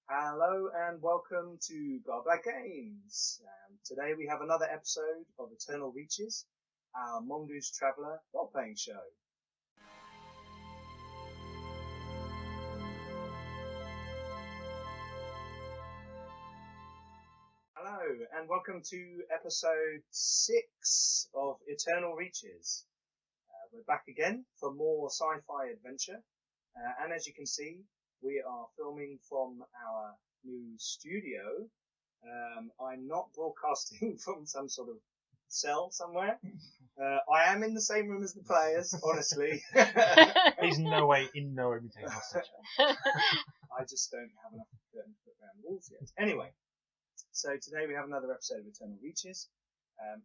Hello and welcome to Garblag Games. Today we have another episode of Eternal Reaches, our Mongoose Traveller role-playing show. Hello and welcome to episode 6 of Eternal Reaches. We're back again for more sci-fi adventure, and as you can see, we are filming from our new studio. I'm not broadcasting from some sort of cell somewhere. I am in the same room as the players, honestly. He's in no way being taken hostage. I just don't have enough curtain to put around the walls yet. Anyway, so today we have another episode of Eternal Reaches.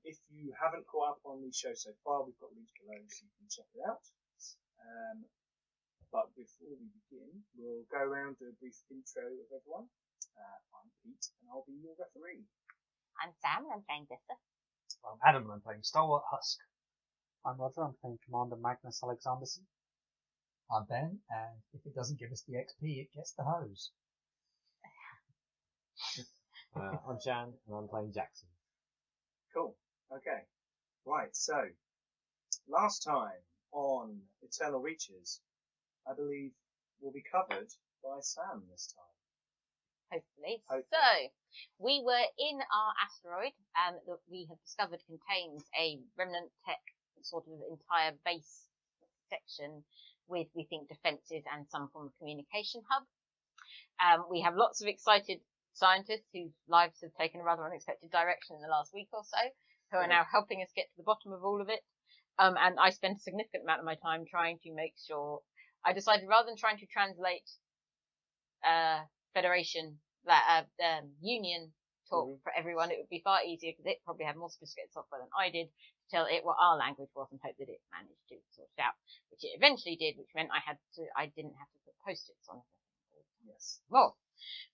If you haven't caught up on the show so far, we've got links below so you can check it out. But before we begin, we'll go around do a brief intro of everyone. I'm Pete, and I'll be your referee. I'm Sam, and I'm playing Vista. I'm Adam, and I'm playing Stalwart Husk. I'm Roger, I'm playing Commander Magnus Alexanderson. I'm Ben, and if it doesn't give us the XP, it gets the hose. I'm Shan, and I'm playing Jackson. Cool. Okay. Right, so, last time on Eternal Reaches, I believe will be covered by Sam this time. Hopefully. So, we were in our asteroid that we have discovered contains a Remnant tech sort of entire base section with, we think, defences and some form of communication hub. We have lots of excited scientists whose lives have taken a rather unexpected direction in the last week or so, who are now helping us get to the bottom of all of it. And I spent a significant amount of my time trying to make sure. I decided rather than trying to translate Federation, Union talk for everyone, it would be far easier because it probably had more sophisticated software than I did to tell it what our language was and hope that it managed to sort it out, which it eventually did, which meant I didn't have to put post-its on everything. Yes. More,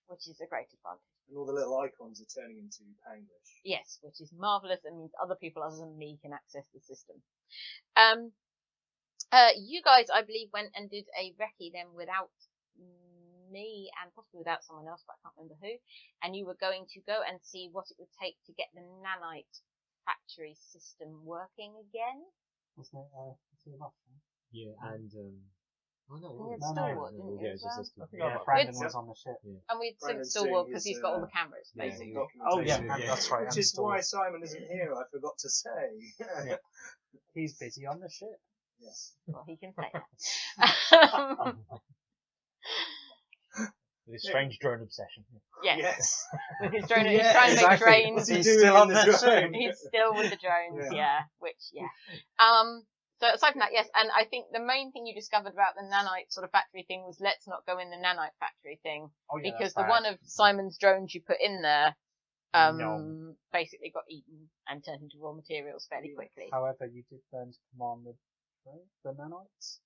which is a great advantage. And all the little icons are turning into Panglish. Yes, which is marvellous and means other people other than me can access the system. You guys, I believe, went and did a recce then without me and possibly without someone else, but I can't remember who. And you were going to go and see what it would take to get the nanite factory system working again. Wasn't it enough? Yeah, and oh no, We had No, Stalwart, no, didn't yeah, you? it's as well? just system. Yeah, Yeah. Brandon It's- was on the ship. And we'd sent Brandon's Stalwart doing because his, he's got all the cameras, yeah, basically. Oh yeah, Yeah. that's right. Which is why Simon isn't here, I forgot to say. Yeah. He's busy on the ship. Yes. Well, he can say that. With his strange drone obsession. Yes. With his drone, Yeah, he's trying to make exactly. trains. What's he He's doing still in on the the drone? He's still with the drones, Yeah. yeah. So aside from that, yes, and I think the main thing you discovered about the nanite sort of factory thing was let's not go in the nanite factory thing, Oh, yeah, because that's the one bad. of Simon's drones you put in there, No. basically got eaten and turned into raw materials fairly quickly. However, you did learn to command the nanites,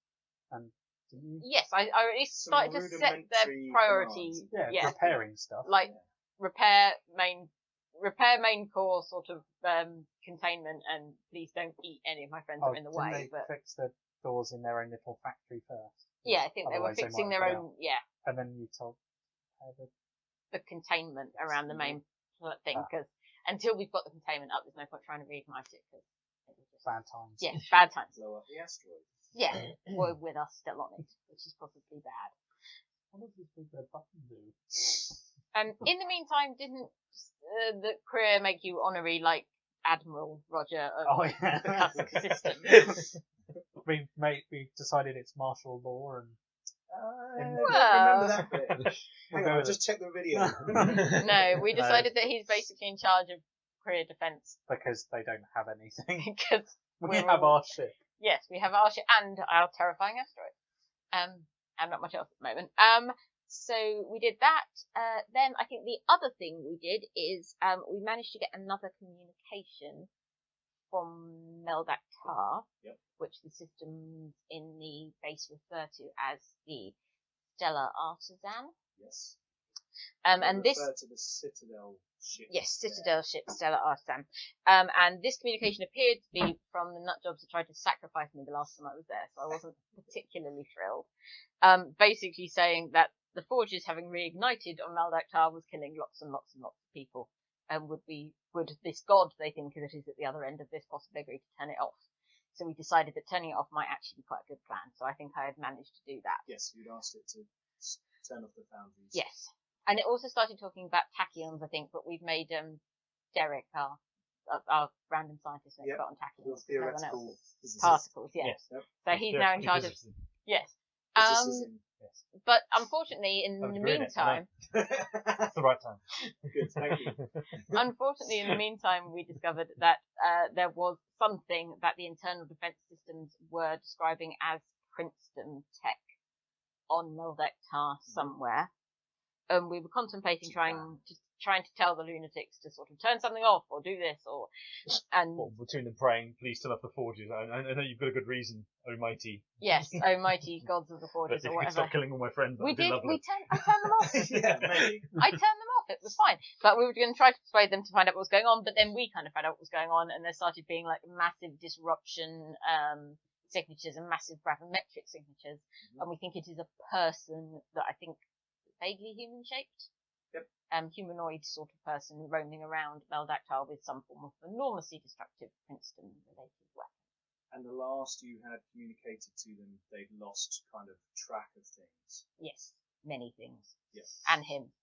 and didn't you? Yes, I at least Some started to set their rudimentary priority, commands. Yeah, repairing stuff. like repair main core sort of containment, and please don't eat any of my friends that are in the didn't way. they But fix the doors in their own little factory first? yeah, I think they were Otherwise they fixing might their go own, yeah, And then you told the containment around the main thing, because until we've got the containment up, there's no point trying to reignite it, because it was just, bad times. yeah, bad times. Blow up the asteroid. Yeah, or with us still on it, which is possibly bad. What does this big red button do? In the meantime, didn't the career make you honorary like Admiral Roger of Oh yeah. the Kusk system? We've decided it's martial law and I Well- don't remember that bit. Hang on, I'll just check the video. No, we decided that he's basically in charge of career defence because they don't have anything. because We have our ship. yes, we have our ship and our terrifying asteroid. And not much else at the moment. So we did that. Then I think the other thing we did is we managed to get another communication from Mel Dak Tar, Yep. which the systems in the base refer to as the Stellar Artisan. Yes. And this Refer to the citadel ship. Yes, Citadel ship, Stellar Artisan. And this communication appeared to be from the nutjobs that tried to sacrifice me the last time I was there, so I wasn't particularly thrilled. Basically saying that the forges, having reignited on Mel Dak Tar, was killing lots and lots and lots of people. And would this god they think that is at the other end of this possibly agree to turn it off? So we decided that turning it off might actually be quite a good plan. So I think I had managed to do that. Yes, you'd asked it to turn off the foundries. Yes. And it also started talking about tachyons, I think, but we've made Derek, our random scientist, an expert on tachyons. Theoretical particles, yes. Yep. So he's now in charge of... Yes. But unfortunately, in the meantime... That's the right time. Good, thank you. Unfortunately, in the meantime, we discovered that there was something that the internal defense systems were describing as Princeton tech on Mel Dak Tar somewhere. We were contemplating trying to tell the lunatics to sort of turn something off or do this between them praying, please turn off the forges. I know you've got a good reason, almighty. Yes, almighty gods of the forges But if or you whatever. could stop killing all my friends, I turned them off. Yeah, maybe. I turned them off. It was fine. But we were going to try to persuade them to find out what was going on, but then we kind of found out what was going on, and there started being like massive disruption signatures and massive gravimetric signatures, and we think it is a person that I think vaguely human-shaped. Yep. Humanoid sort of person roaming around Mel Dak Tar with some form of enormously destructive Princeton-related weapon. And the last you had communicated to them, they'd lost kind of track of things. Yes, many things. Yes. And him.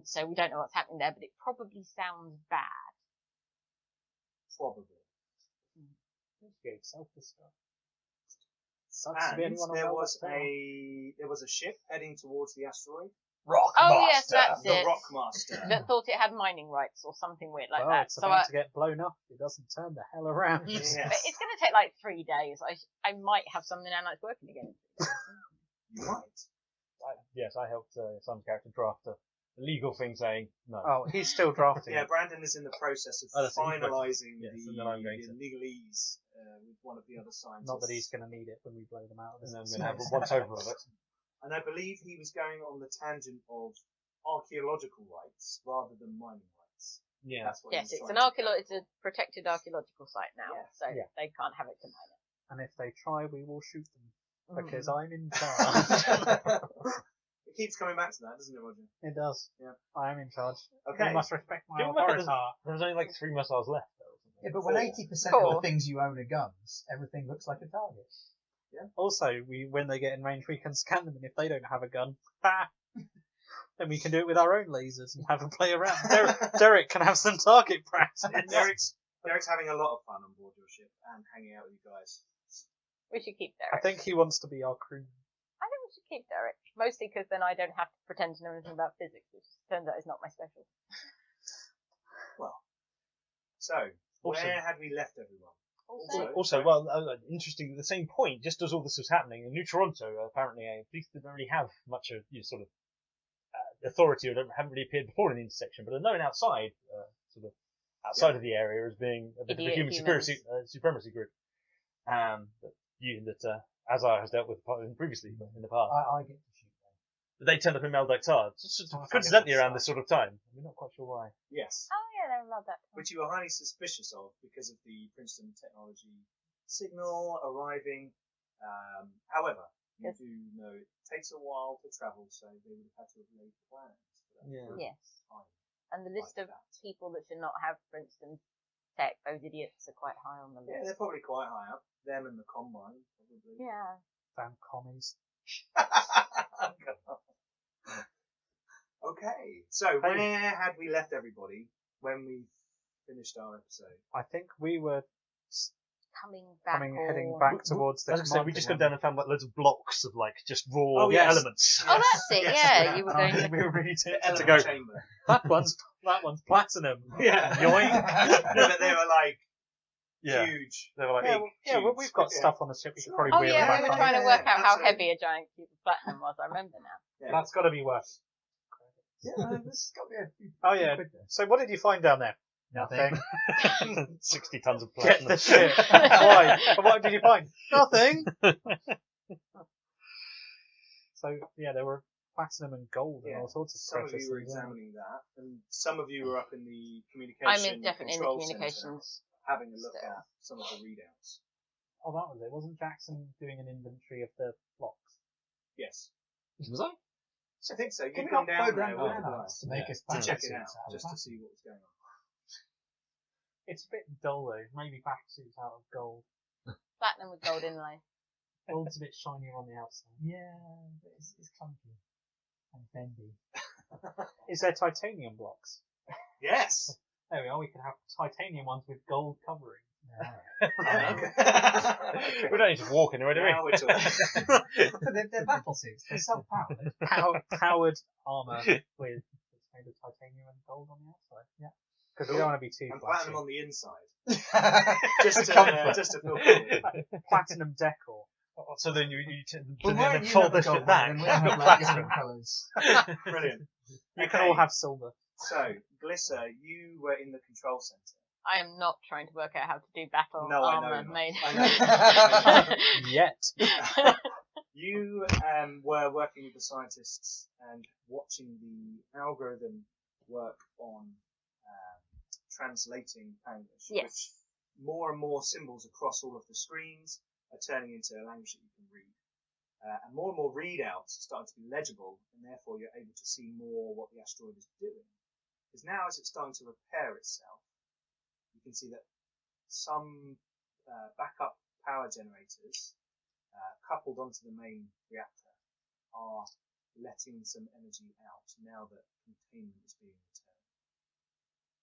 So we don't know what's happening there, but it probably sounds bad. Probably. Self-destruct. And there was a ship heading towards the asteroid. Yes, that's the it. Rockmaster. That thought it had mining rights or something weird like that. It's about to get blown up. It doesn't turn the hell around. Yes. But it's going to take like 3 days. I might have some nanites working again. You might. I helped Sam's character draft a legal thing saying no. Oh, he's still drafting. Yeah, Brandon is in the process of finalising the legalese with one of the other scientists. Not that he's going to need it when we blow them out. And then we're going to have a once-over of it. And I believe he was going on the tangent of archaeological rights rather than mining rights. Yeah. That's what Yes, he's it's trying to do. it's a protected archaeological site now, so they can't have it to mine it. And if they try, we will shoot them. Because I'm in charge. It keeps coming back to that, doesn't it, Roger? It does. Yeah. I am in charge. Okay. You must respect my Don't remember authority. there was only like 3 missiles left. Yeah, but when 80% of the things you own are guns, everything looks like a target. Yeah. Also, when they get in range, we can scan them, and if they don't have a gun, then we can do it with our own lasers and have a play around. Derek can have some target practice. Derek's having a lot of fun on board your ship and hanging out with you guys. We should keep Derek. I think he wants to be our crewman. I think we should keep Derek. Mostly because then I don't have to pretend to know anything about physics, which turns out is not my specialty. Well, so, where had we left everyone? Also, interesting, at the same point, just as all this was happening, in New Toronto, apparently, police didn't really have much of sort of authority, or haven't really appeared before in the intersection, but are known outside, outside of the area as being a bit of a human supremacy group. That Azar has dealt with previously in the past. I get to shoot them. But they turned up in Mel Dak Tar, coincidentally around this sort of time. We're not quite sure why. Yes. Oh yeah, they love that. Which you were highly suspicious of because of the Princeton technology signal arriving. However, you do know it takes a while to travel, so they would have had to have laid plans for that. Yes. And the list of people that should not have Princeton tech, those idiots are quite high on the list. Yeah, they're probably quite high up. Them and the Combine, probably. Yeah. Damn commies. Okay, so where had we left everybody when we finished our episode? I think we were heading back towards the. As I said, we just got down and found like loads of blocks of like just raw elements. Oh, that's it. Yeah, you were going to. We were ready to go. Chamber. That one's platinum. Yeah. Yoink. No, but they were like huge. They were like big. Well, we've got stuff on the ship. We could probably wheel we back were on. trying to work out how heavy a giant cube of platinum was. I remember now. Yeah. That's got to be worth. Yeah, this got me a few. Oh yeah. So what did you find down there? Nothing. 60 tons of Get platinum. the shit. Why? What did you find? Nothing. So yeah, there were platinum and gold and all sorts of some precious of you were things. examining that, and some of you were up in the communication. I'm definitely in the control communications. center, having a look at some of the readouts. Oh, that was it. Wasn't Jackson doing an inventory of the blocks? Yes. Was I? I think so. Can You've we gone not down program there with the nanites to make us to check it battlesuits out, out just of to that? see what was going on. It's a bit dull though. Maybe battlesuits out of gold. Platinum with gold inlay. Gold's a bit shinier on the outside. Yeah, but it's clunky and bendy. Is there titanium blocks? Yes. There we are. We can have titanium ones with gold covering. We don't need to walk anywhere, do we? Now we're talking. But they're battlesuits. They're self-powered. Powered armor with it's made of titanium and gold on the outside. Yeah. Because we don't want to be too And flashy. platinum on the inside. Just Just to feel cool. Platinum decor. So then you Well, why then don't you fold have a this gold shit one back. and we'll You've have got like platinum. different colours. Brilliant. You can all have silver. So, Glisser, you were in the control center. I am not trying to work out how to do battle No, I know armor you're not. made. I know. Yet. You were working with the scientists and watching the algorithm work on translating English, Yes. which more and more symbols across all of the screens are turning into a language that you can read. And more readouts are starting to be legible, and therefore you're able to see more what the asteroid is doing. Because now, as it's starting to repair itself, you can see that some backup power generators coupled onto the main reactor are letting some energy out now that containment is being returned.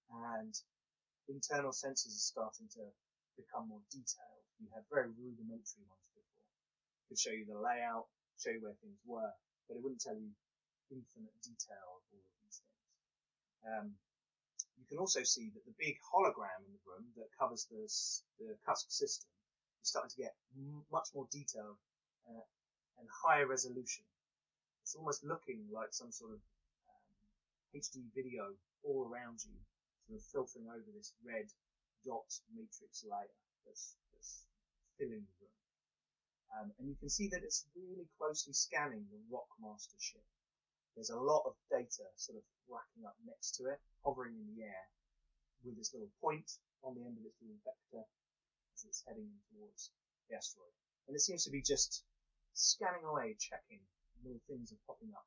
And internal sensors are starting to become more detailed. You had very rudimentary ones before. It could show you the layout, show you where things were, but it wouldn't tell you infinite detail of all of these things. You can also see that the big hologram in the room that covers the Kusk system is starting to get much more detailed and higher resolution. It's almost looking like some sort of HD video all around you, sort of filtering over this red dot matrix layer that's filling the room. And you can see that it's really closely scanning the Rockmaster ship. There's a lot of data sort of racking up next to it, hovering in the air, with this little point on the end of its little vector as it's heading towards the asteroid. And it seems to be just scanning away, checking little things are popping up.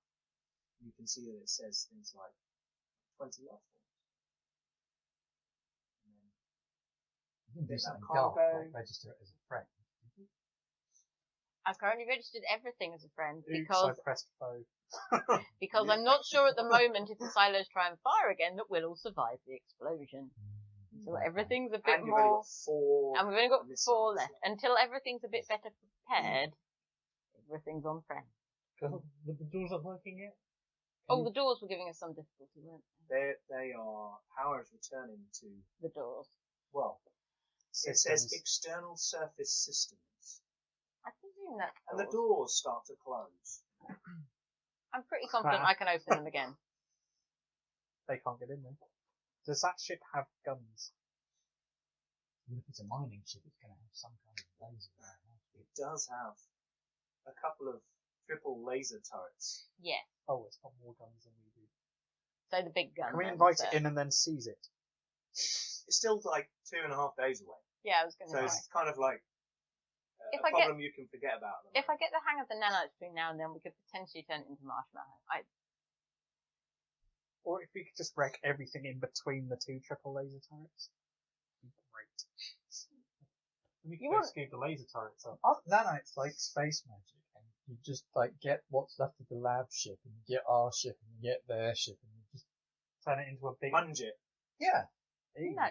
You can see that it says things like 20 life forms. You can do There's something that daft, cargo. like register it as a friend. I've currently registered everything as a friend Oops, because I pressed foe. I'm not sure at the moment if the silos try and fire again that we'll all survive the explosion. So everything's a bit And you've only more. got 4. And we've only got missiles 4 left. Until everything's a bit better prepared, everything's on friend. The doors aren't working yet? Oh, the doors were giving us some difficulty, weren't they? They are, power is returning to, The doors. well, it says Systems. external surface systems. I presume that's And the doors. doors start to close. I'm pretty confident I can open them again. They can't get in there. Does that ship have guns? Well, if it's a mining ship, it's going to have some kind of laser. It does have a couple of triple laser turrets. Yeah. Oh, it's got more guns than we do. So the big gun. Can we then, invite so- it in and then seize it? It's still like 2.5 days away. Yeah, I was going So to it's kind of like If a I get- problem you can forget about. If I get the hang of the nanites between now and then, we could potentially turn it into marshmallow. Or if we could just wreck everything in between the 2 triple laser turrets? That'd be great. We You could want- escape the laser turrets up. Aren't nanites like space magic? And you just like get what's left of the lab ship, and you get our ship, and you get their ship, and you just Turn it into a big... Munge it. yeah. No.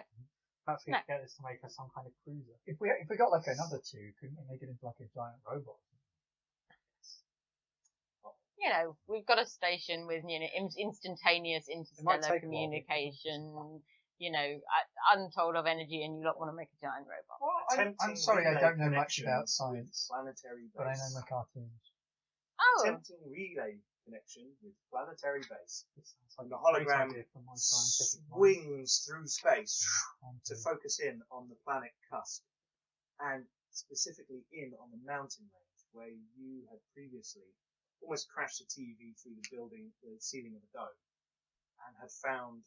Perhaps we No. could get this to make us some kind of cruiser. If we got like another 2, couldn't we make it into like a giant robot? You know, we've got a station with, instantaneous might interstellar take a while, communication, untold of energy, and you lot want to make a giant robot. Well, I'm Attempting sorry, I relay don't know much connection about with science, Planetary base. but I know my cartoons. Oh, Attempting relay connection with planetary base. This sounds like The a great hologram idea for my scientific mind. Swings through space to Okay. focus in on the planet Kusk, and specifically in on the mountain range where you had previously almost crashed the TV through the ceiling of a dome, and had found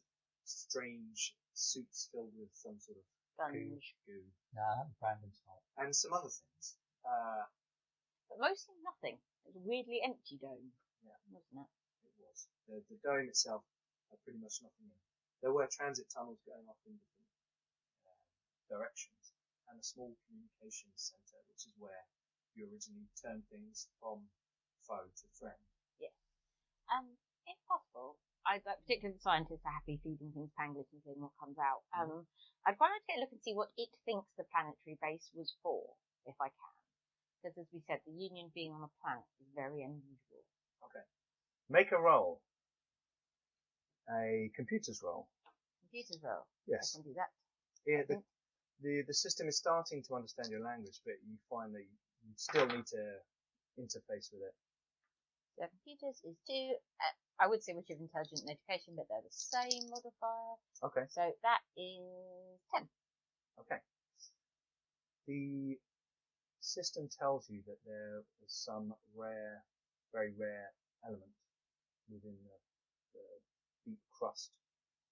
strange suits filled with some sort of sponge. goo Nah, that was Brandon's fault. and some other things. But mostly nothing. It was a weirdly empty dome. Yeah. Wasn't it? It The dome itself had pretty much nothing in. There were transit tunnels going off in different directions, and a small communications centre, which is where you originally turned things from foe to friend. Yeah. If possible, particularly the scientists are happy feeding things pangolins and seeing what comes out. I'd quite like to get a look and see what it thinks the planetary base was for, if I can. Because as we said, the Union being on a planet is very unusual. Okay. Make a roll. A computer's roll. Computer's roll. Yes. I can do that. Yeah, the system is starting to understand your language, but you find that you still need to interface with it. So computers is 2. I would say we should have intelligent and education, but they're the same modifier. Okay. So that is 10. Okay. The system tells you that there is some rare, very rare element within the deep crust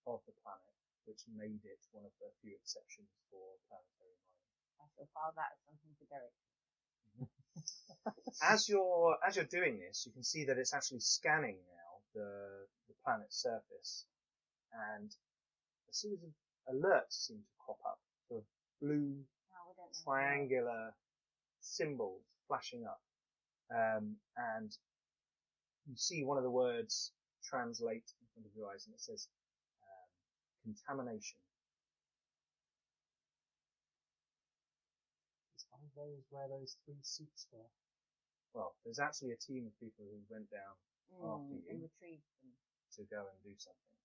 of the planet, which made it one of the few exceptions for planetary mining. I shall file that as something to Derek. As you're doing this, you can see that it's actually scanning now the planet's surface, and a series of alerts seem to crop up, sort of blue triangular symbols flashing up, and you see one of the words translate in front of your eyes, and it says contamination. Is one of those where those 3 suits were? Well, there's actually a team of people who went down after you And retrieved them. to go and do something.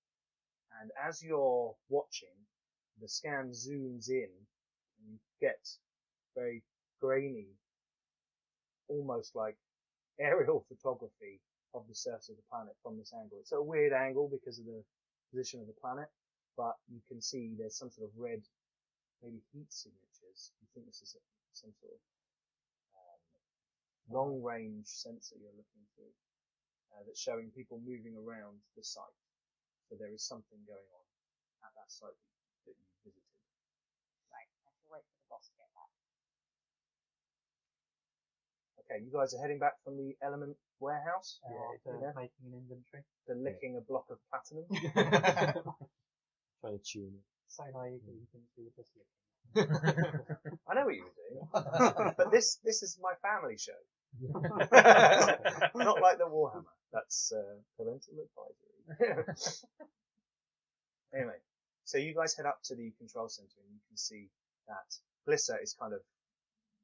And as you're watching, the scan zooms in, and you get very grainy, almost like aerial photography of the surface of the planet from this angle. It's a weird angle because of the position of the planet, but you can see there's some sort of red, maybe heat signatures. You think this is some sort of long-range sensor you're looking through that's showing people moving around the site. So there is something going on at that site that you visited. Right, I shall wait for the boss to get back. Okay, you guys are heading back from the element warehouse. Making an inventory. They're licking a block of platinum. Trying to tune it. So naive that you think you were just looking. I know what you were doing, but this is my family show. Not like the Warhammer. That's parental advisory. Anyway, so you guys head up to the control center, and you can see that Blissa is kind of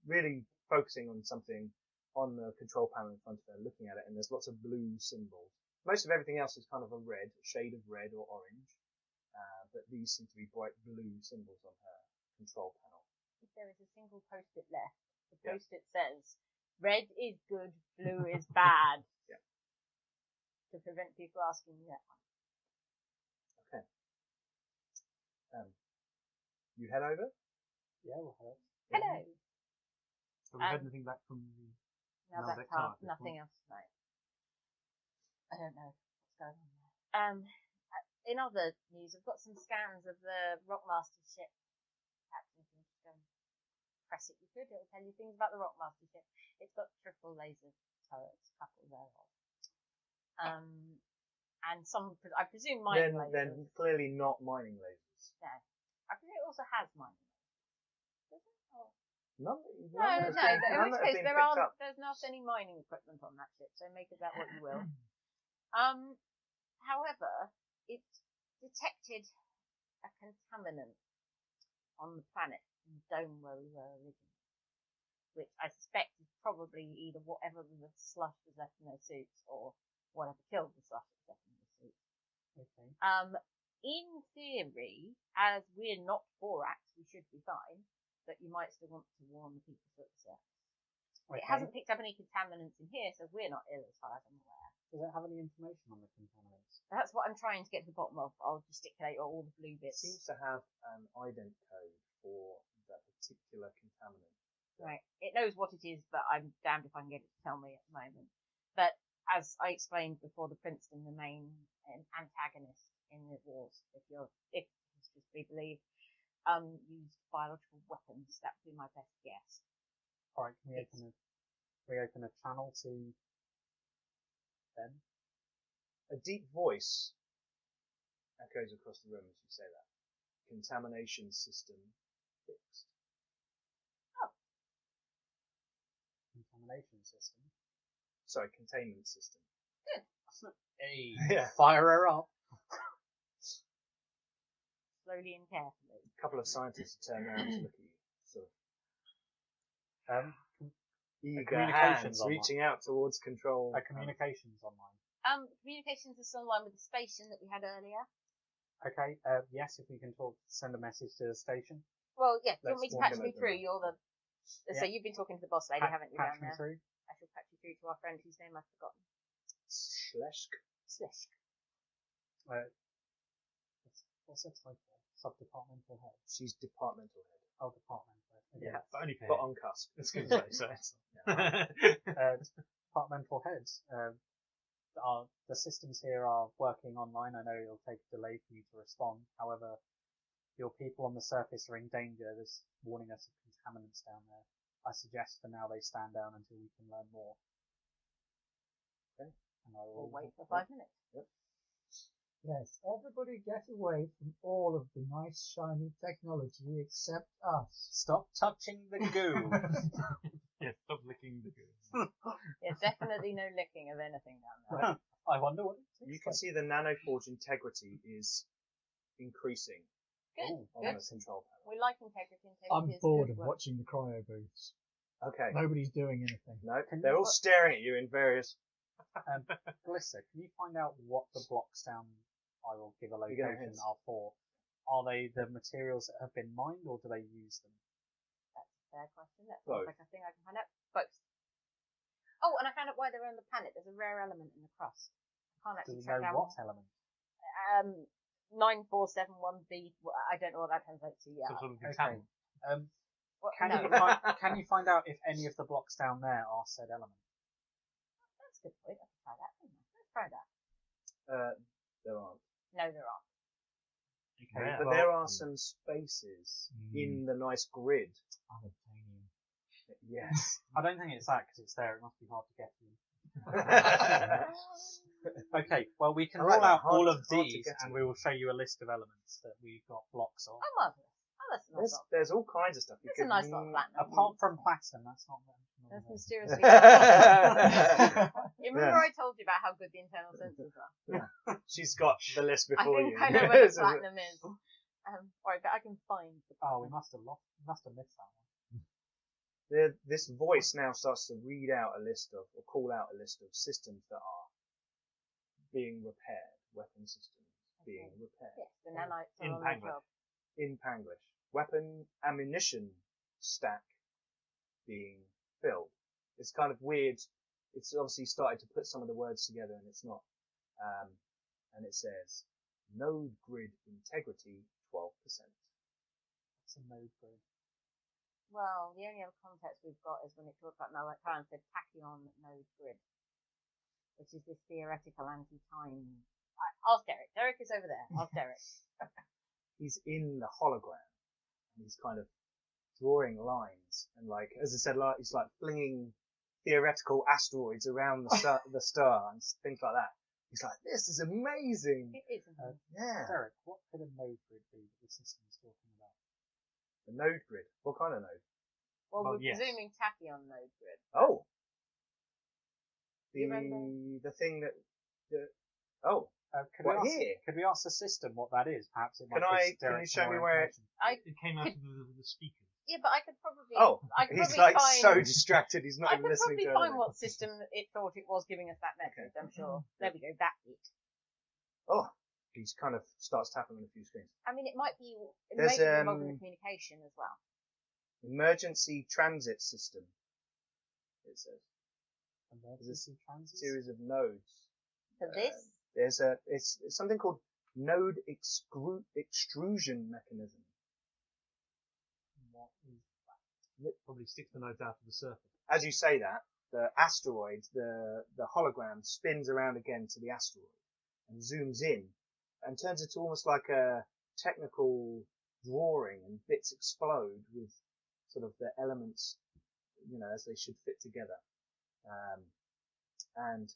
really focusing on something on the control panel in front of her, looking at it, and there's lots of blue symbols. Most of everything else is kind of a shade of red or orange, but these seem to be bright blue symbols on her control panel. If there is a single post-it left, the post-it says, red is good, blue is bad. Yeah. To prevent people asking me that one. Okay. You head over? Yeah, we'll head. Hello. Have we heard anything back from the Mel Dak Dak Tar Tar, at this nothing point? else tonight. I don't know what's going on there. In other news, I've got some scans of the Rockmaster ship. Perhaps you can just go and press it. You could. It'll tell you things about the Rockmaster ship. It's got triple laser turrets, a couple thereof. And some, I presume, mining lasers. Then clearly not mining lasers. No. I presume it also has mining lasers. Does it? Or... No. In which case there's not any mining equipment on that ship, so make of that what you will. However, it detected a contaminant on the planet, in the dome where we were originally, which I suspect is probably either whatever the slush was left in their suits, or whatever killed the slush was left in their suits. Okay. In theory, as we're not Borax, we should be fine, but you might still want to warn the people at the surface. Okay. It hasn't picked up any contaminants in here, so we're not ill as far as I'm aware. Does it have any information on the contaminants? That's what I'm trying to get to the bottom of. I'll gesticulate all the blue It bits. seems to have an ident code for that particular contaminant. Right. It knows what it is, but I'm damned if I can get it to tell me at the moment. But as I explained before, the Princeton, the main antagonist in the wars, if history is to be believed, used biological weapons. That would be my best guess. Alright, can we open a channel to them? A deep voice echoes across the room as you say that. Contamination system fixed. Contamination system. Sorry, containment system. Hey, Yeah. fire her up. Slowly and carefully. A couple of scientists turn around to look at you. Sort of eager communications hands online. reaching out towards control. Communications online. Communications is still in line with the station that we had earlier. Okay, yes, if we can send a message to the station. Well, yeah, do you want me Let's to walk patch in me open through? up. You're the... So you've been talking to the boss lady, haven't you, Patch down me there? through. I shall patch you through to our friend whose name I've forgotten. Schlesk. Slisk. What's her title? Sub-departmental head. She's departmental head. Oh, departmental head. Okay. Yeah. Only But on Kusk. It's good to say, so. Departmental head. The systems here are working online. I know it'll take a delay for you to respond. However, your people on the surface are in danger. There's warning us of contaminants down there. I suggest for now they stand down until we can learn more. Okay. And I We'll will wait for 5 minutes. Yes, everybody get away from all of the nice shiny technology except us. Stop touching the goo. Yeah, stop licking the goo. Yeah, definitely no licking of anything down there. I wonder what it tastes You can see the nanoforge integrity is increasing Good, on good. the control panel. We like integrity. I'm Integrity is bored good of work. watching the cryo booths. Okay. Nobody's doing anything. No, Can they're you all staring at you in various... Melissa, can you find out what the blocks down I will give a You get location hints. are for? Are they the materials that have been mined or do they use them? That's a fair question. That Both. sounds like a thing I can find out. Both. Oh, and I found out why they're on the planet. There's a rare element in the crust. I can't Do actually we track know down what element? 9471B. I don't know what that translates to yet. Some sort of Okay. contaminant. Can you find out if any of the blocks down there are said element? That's a good point. I can try that. Let's try that. There aren't. No, there aren't. Okay, But well, there are some spaces in the nice grid. Unobtainium. Yes. I don't think it's that because it's there. It must be hard to get to. Okay, well we can I like roll that. out all Hard of to these get to. and we will show you a list of elements that we've got blocks of. Oh, marvellous. Oh, that's a nice lot. There's all kinds of stuff. That's a nice lot of platinum. Apart from platinum, that's not That's them. mysteriously Yeah. You remember I told you about how good the internal sensors are? She's got the list I before think you. I know where the platinum is. Alright, but I can find the Oh, we platinum. must have missed that one. This voice now starts to read out a list of, or call out a list of systems that are being repaired, weapon systems being repaired. Yes, the nanites are In on their Panglish. job. In Panglish. Weapon ammunition stack being filled. It's kind of weird. It's obviously started to put some of the words together and it's not. And it says, node grid integrity 12%. It's a node grid. Well, the only other context we've got is when it talks about Mel Dak Tar and said tachyon node grid, which is this theoretical anti-time. Ask Derek. Derek is over there. Ask Derek. He's in the hologram. And he's kind of drawing lines. And like, as I said, like, he's like flinging theoretical asteroids around the star and things like that. He's like, this is amazing. It is. Yeah. Derek, what could a node grid be that the system's talking about? The node grid. What kind of node? Well, Well, we're yes. presuming tachyon node grid. Oh. You remember? The thing that, oh, Could we ask the system what that is? Perhaps it might Can give Derek you some show me more where information. It came out of the speaker. Yeah, but I could probably. Oh, I could he's probably like find, so distracted. He's not I even could listening probably to find anything. what system it thought it was giving us that message. I'm sure. There we go. That bit. Oh, he kind of starts tapping on a few screens. I mean, it might be. It There's, may be involving the communication as well. Emergency transit system. It says Emergency transit? series of nodes. For this, It's something called node extrusion mechanism. What is Probably sticks the nodes out of the surface. As you say that, the asteroid, the hologram spins around again to the asteroid and zooms in and turns into almost like a technical drawing, and bits explode with sort of the elements, as they should fit together. And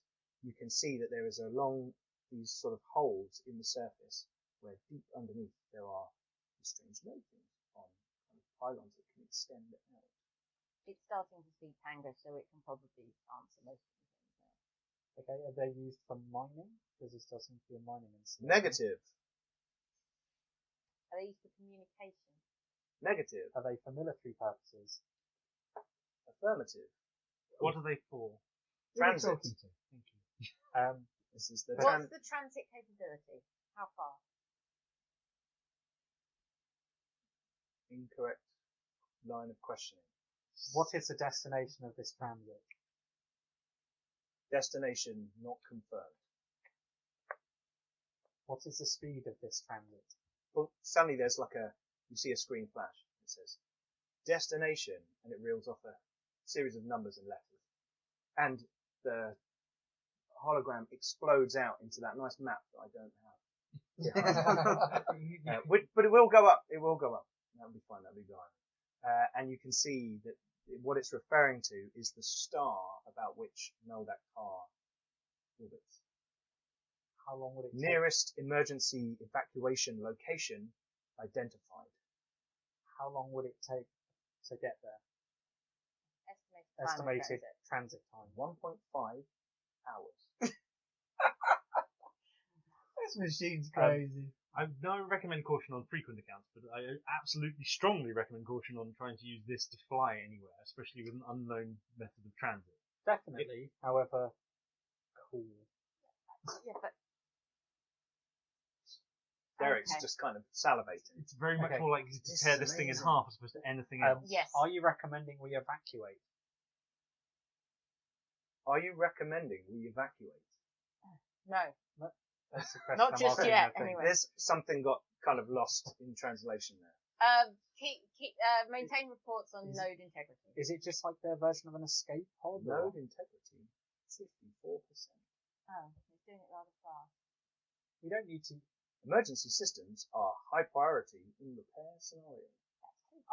you can see that there is a long these sort of holes in the surface where deep underneath there are strange notings on kind of pylons that can extend out. It's starting to speak Tango, so it can probably answer most of the things now. Okay, are they used for mining? Because this does seem to be a mining installation. Negative. Are they used for communication? Negative. Are they for military purposes? Affirmative. What are they for? Transit. Thank you. This is the What's the transit capability? How far? incorrect line of questioning. What is the destination of this transit? Destination not confirmed. What is the speed of this transit? Well, suddenly there's you see a screen flash. It says destination, and it reels off a series of numbers and letters. And the hologram explodes out into that nice map that I don't have. But it will go up. It will go up. That'll be fine. That'll be fine. And you can see that what it's referring to is the star about which Mel Dak Tar orbits. How long would it take? Nearest emergency evacuation location identified. How long would it take to get there? Estimated Estimated transit time. 1.5 hours. This machine's crazy. I don't recommend caution on frequent accounts, but I absolutely strongly recommend caution on trying to use this to fly anywhere, especially with an unknown method of transit. Definitely. However, cool. Yeah, but Derek's Okay. just kind of salivating. It's very much Okay. more likely to This tear is this thing in amazing. half as opposed to anything else. yes. Are you recommending we evacuate? Are you recommending we evacuate? No, That's the question. not I'm just asking, yet. I think. Anyway, There's something got kind of lost in translation there. maintain reports on node integrity. Is it just like their version of an escape pod? Node integrity, 54%. Oh, he's doing it rather fast. We don't need to. Emergency systems are high priority in repair scenario.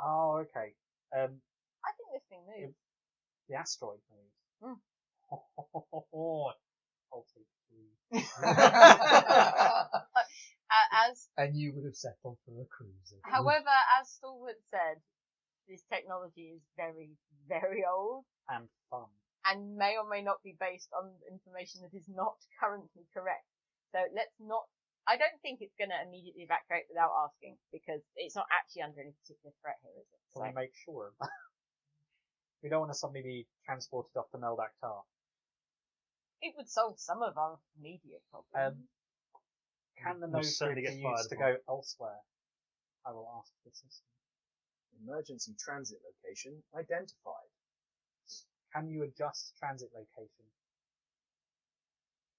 Oh, okay. I think this thing moves. The asteroid moves. Mm. I'll take 3. As And you would have settled for a cruiser. However, as Stalwart said, this technology is very, very old And fun. and may or may not be based on information that is not currently correct. So let's not. I don't think it's going to immediately evacuate without asking, because it's not actually under any particular threat here, is it? Can we make sure of that? We don't want to suddenly be transported off to Mel Dak Tar. It would solve some of our immediate problems. Can the We'll node certainly be get used fired to upon. go elsewhere? I will ask the system. Emergency transit location identified. Can you adjust transit location?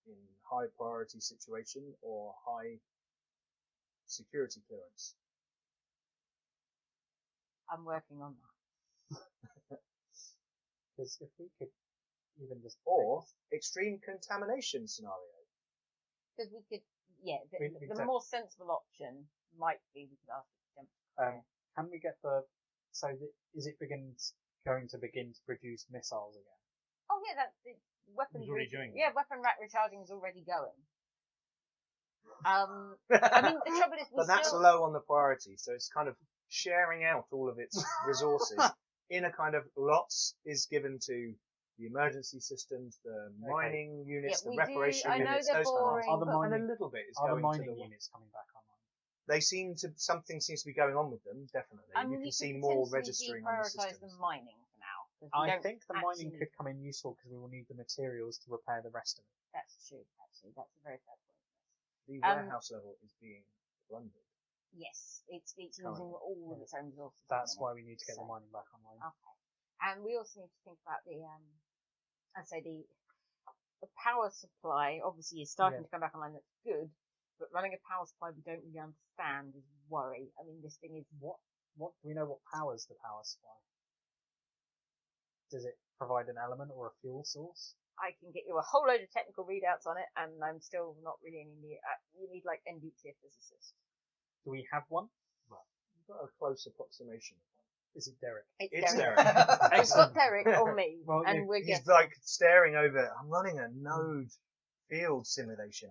In high priority situation or high security clearance. I'm working on that. Because if we could even just... Or extreme contamination scenario. Because we could, yeah, We the don't- more sensible option might be we could ask it to jump to clear. Can we get the... So is it going to begin to produce missiles again? Oh yeah, that's the weapon. It's already doing Yeah, weapon rack recharging is already going. I mean, the trouble is, But that's low on the priority, so it's kind of sharing out all of its resources in a kind of lots is given to the emergency systems, the mining units, Yeah, the we do- reparation I know units, they're those boring, kind of but- and a little bit is Are the going to mining the units coming back online? They something seems to be going on with them, definitely. I mean, you can see could more potentially registering on the deprioritize systems. the mining for now. 'Cause we I don't think the mining actually- could come in useful because we will need the materials to repair the rest of it. That's true, actually. That's a very fair point. The Um, warehouse level is being plundered. Yes, it's using Currently. all of its own resources. at the That's minute. why we need to get the So- mining back online. Okay. And we also need to think about the power supply obviously is starting to come back online. That's good, but running a power supply we don't really understand is worry. I mean, this thing is What do we know what powers the power supply? Does it provide an element or a fuel source? I can get you a whole load of technical readouts on it, and I'm still not really any need. You need like NUclear physicist. Do we have one? You've got a close approximation. Is it Derek? It's Derek. Derek. It's got Derek or me, Well, and we're He's guessing. like staring over. I'm running a node field simulation.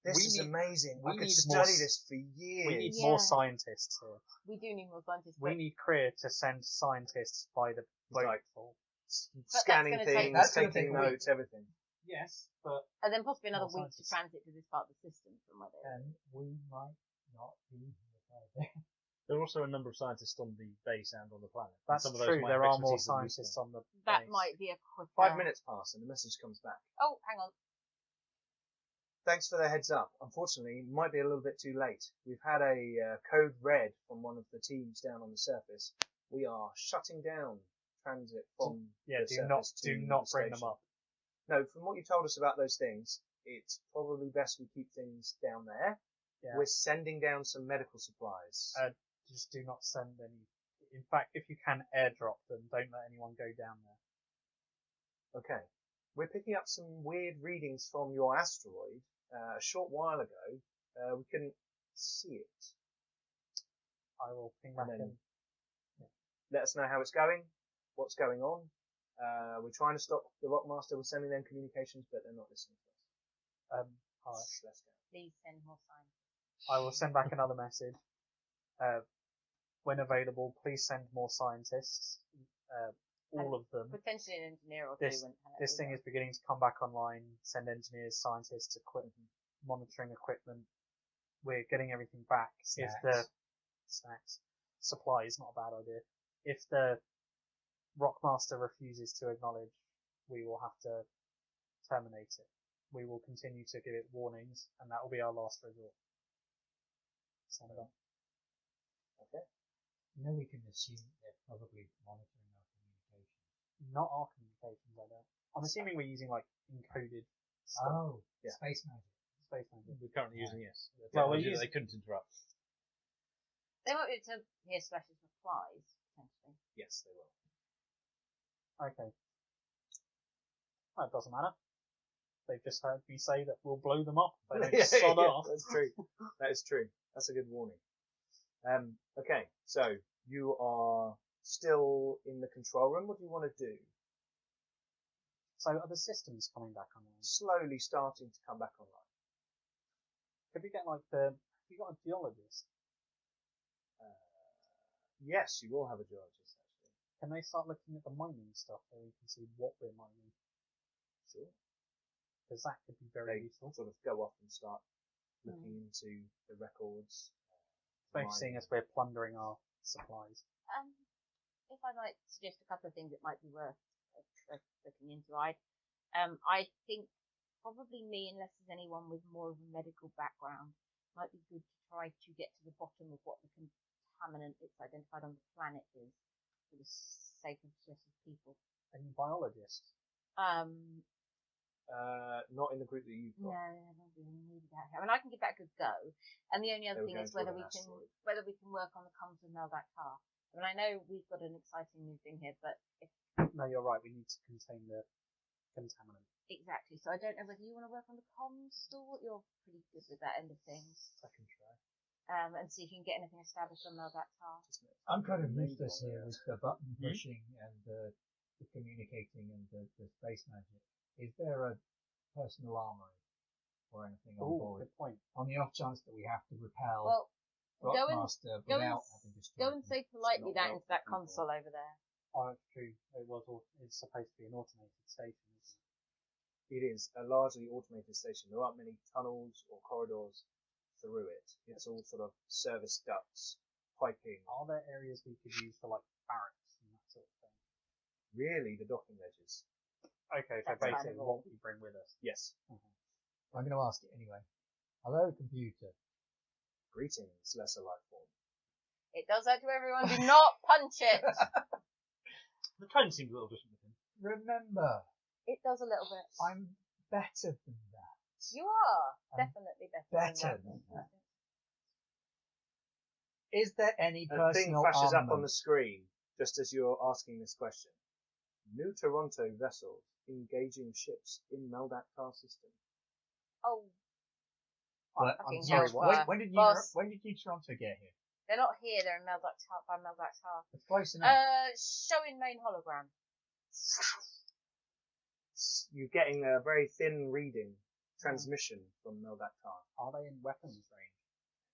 This we is need- amazing. we I could need more study s- this for years. We need Yeah. more scientists here. We do need more scientists. We but- need Kriya to send scientists by the Like- boatful. that's Scanning gonna take- things, That's gonna taking take a week. notes, everything. Yes, but And then possibly another More week to scientists. transit to this part of the system from where they are. And we might not be here by then. There are also a number of scientists on the base and on the planet. And that's some of those true. might There have are more expertise that we scientists still- on the That base. might be a quicker... 5 minutes pass and the message comes back. Oh, hang on. Thanks for the heads up. Unfortunately, it might be a little bit too late. We've had a code red from one of the teams down on the surface. We are shutting down transit from Yeah, the do surface to not the bring them station. up. No, from what you told us about those things, it's probably best we keep things down there. Yeah. We're sending down some medical supplies. Just do not send any. In fact, if you can airdrop them, don't let anyone go down there. Okay. We're picking up some weird readings from your asteroid. A short while ago, we couldn't see it. I will ping back And then- in. Let us know how it's going, what's going on. We're trying to stop the Rockmaster. We're sending them communications, but they're not listening to us. Alright. Let's go. Please send more scientists. I will send back another message. When available, please send more scientists. All of them. Potentially an engineer or This- two. wouldn't hurt This thing either. is beginning to come back online. Send engineers, scientists, monitoring equipment. We're getting everything back. If the snacks supply is not a bad idea. If the Rockmaster refuses to acknowledge, we will have to terminate it. We will continue to give it warnings, and that will be our last resort. Stand up. You know, we can assume they're probably monitoring our communications. Not our communications, I don't. I'm assuming we're using like encoded stuff. Oh, Yeah. space magic. Space magic. We're currently using yes. The Well, we're technology that using- they couldn't interrupt. They might be able to hear Slash's replies, potentially. Yes, they will. Okay. Well, it doesn't matter. They've just heard me say that we'll blow them up. They don't sod off. That's true. That is true. That's a good warning. Okay, so you are still in the control room. What do you want to do? So are the systems coming back online? Slowly starting to come back online. Could we get like have you got a geologist? Yes, you will have a geologist actually. Can they start looking at the mining stuff so we can see what we're mining? Sure. Because that could be very They useful. sort of go off and start looking into the records. Especially seeing as we're plundering our supplies. If I might suggest a couple of things that might be worth looking into, I think probably me, unless there's anyone with more of a medical background, might be good to try to get to the bottom of what the contaminant it's identified on the planet is for the sake of just people. Any biologists? Not in the group that you've No, got. I don't really need that. I mean, I can give that a good go. And the only other They were thing is going whether toward we an can asteroid. work on the comms with Mel Dak Tar. I mean, I know we've got an exciting new thing here, but No, you're right. We need to contain the contaminant. exactly. So I don't know whether you want to work on the comms store. You're pretty good with that end of things. I can try. And see if you can get anything established on Mel Dak Tar. I'm kind of Amazing. useless here with the button pushing and the communicating and the space magic. Is there a personal armory or anything on Oh, board? good point. On the off chance that we have to repel Well, go and Rockmaster go and without s- having destroyed go and them. say politely not that well into that for people. console over there. Oh, it's true. It's supposed to be an automated station, isn't it? It is a largely automated station. There aren't many tunnels or corridors through it. It's all sort of service ducts, piping. Are there areas we could use for like barracks and that sort of thing? Really, the docking ledges. Okay, so That's kind basically of all. what we bring with us. Yes. I'm going to ask it anyway. Hello, computer. Greetings, lesser life form. It does that to everyone. Do not punch it. The tone seems a little different with him. Remember, It does a little bit. I'm better than that. You are I'm definitely better. better than than that. Is there any A thing personal flashes up on armament? the screen just as you're asking this question. New Toronto vessels engaging ships in Mel Dak Tar system. Oh, Well, fucking I'm sorry, hellfire. when did Boss. you Toronto get here? they're not here. They're in Mel Dak Tar by Mel Dak Tar. It's close enough. Showing main hologram. You're getting a very thin reading transmission from Mel Dak Tar. Are they in weapons range?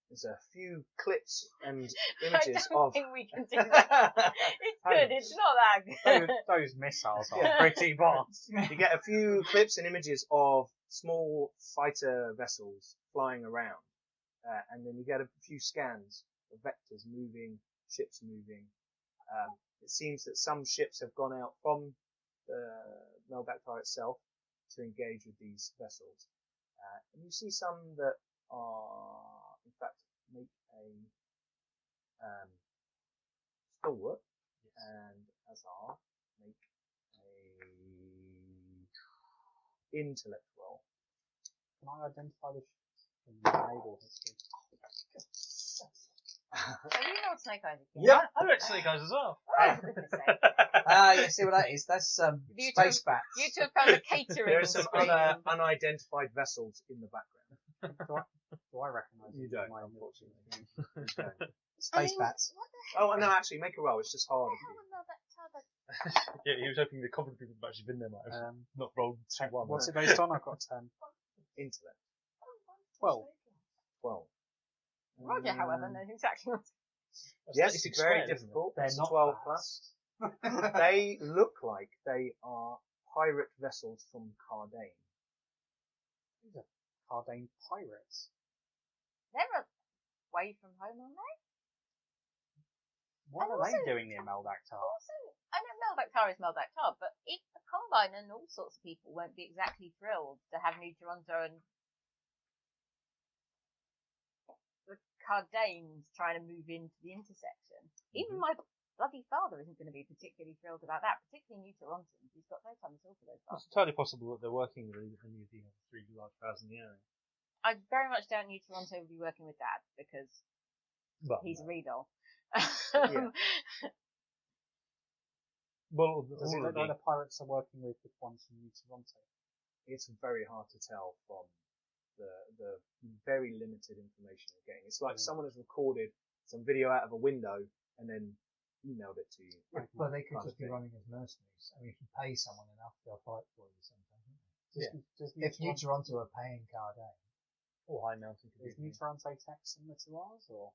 There's a few clips and I images don't of. think we can do that. It's good. It's not that good. Those missiles are pretty boss. You get a few clips and images of small fighter vessels flying around, and then you get a few scans of vectors moving, ships moving. It seems that some ships have gone out from the Mel Dak Tar itself to engage with these vessels, and you see some that are, in fact, make a stalwart, and Azar make a intellect roll. Can I identify the ships from the naval history? Have you rolled Snake Eyes again? Yeah, I read Snake Eyes as well. Oh, for goodness sake. Yeah, see what that is? That's You space two- bats. You two have found a catering There are some screen. other unidentified vessels in the background. Do I recognise You them don't, from my unfortunately. Space bats. What the hell? Oh, no, actually, make a roll. It's just harder What the for hell you. was Mel Dak Tar? Yeah, he was hoping the competent people have actually been there, might have not rolled 2-1. What's it based on? I've got 10. Intellect. 12. 12. Roger, however, knows exactly what. Yes, That's it's very 36 squares, isn't it? difficult. They're It's not 12 bats. plus. They look like they are pirate vessels from Cardane. These are Cardane pirates. They're away from home, aren't they? What And are they also- doing near Mel Dak Tar? Also, I know Mel Dak Tar is Mel Dak Tar, but the Combine and all sorts of people won't be exactly thrilled to have New Toronto and the Cardanes trying to move into the intersection. Even my bloody father isn't going to be particularly thrilled about that, particularly New Torontans. He's got no time at all for those It's bastards. entirely possible that they're working with any of the three large powers in the area. I very much doubt New Toronto will be working with Dad because But, he's a Redol. Yeah. well, Does it all look of like the pirates are working with the ones from New Toronto? It's very hard to tell from the very limited information you're getting. It's like someone has recorded some video out of a window and then emailed it to you. But they could Kind of just be thing. running as mercenaries. I mean, if you pay someone enough, they'll fight for you sometimes. Does If New Toronto are paying Cardane, or High Mountain could Is be. New Toronto tech similar to ours, or?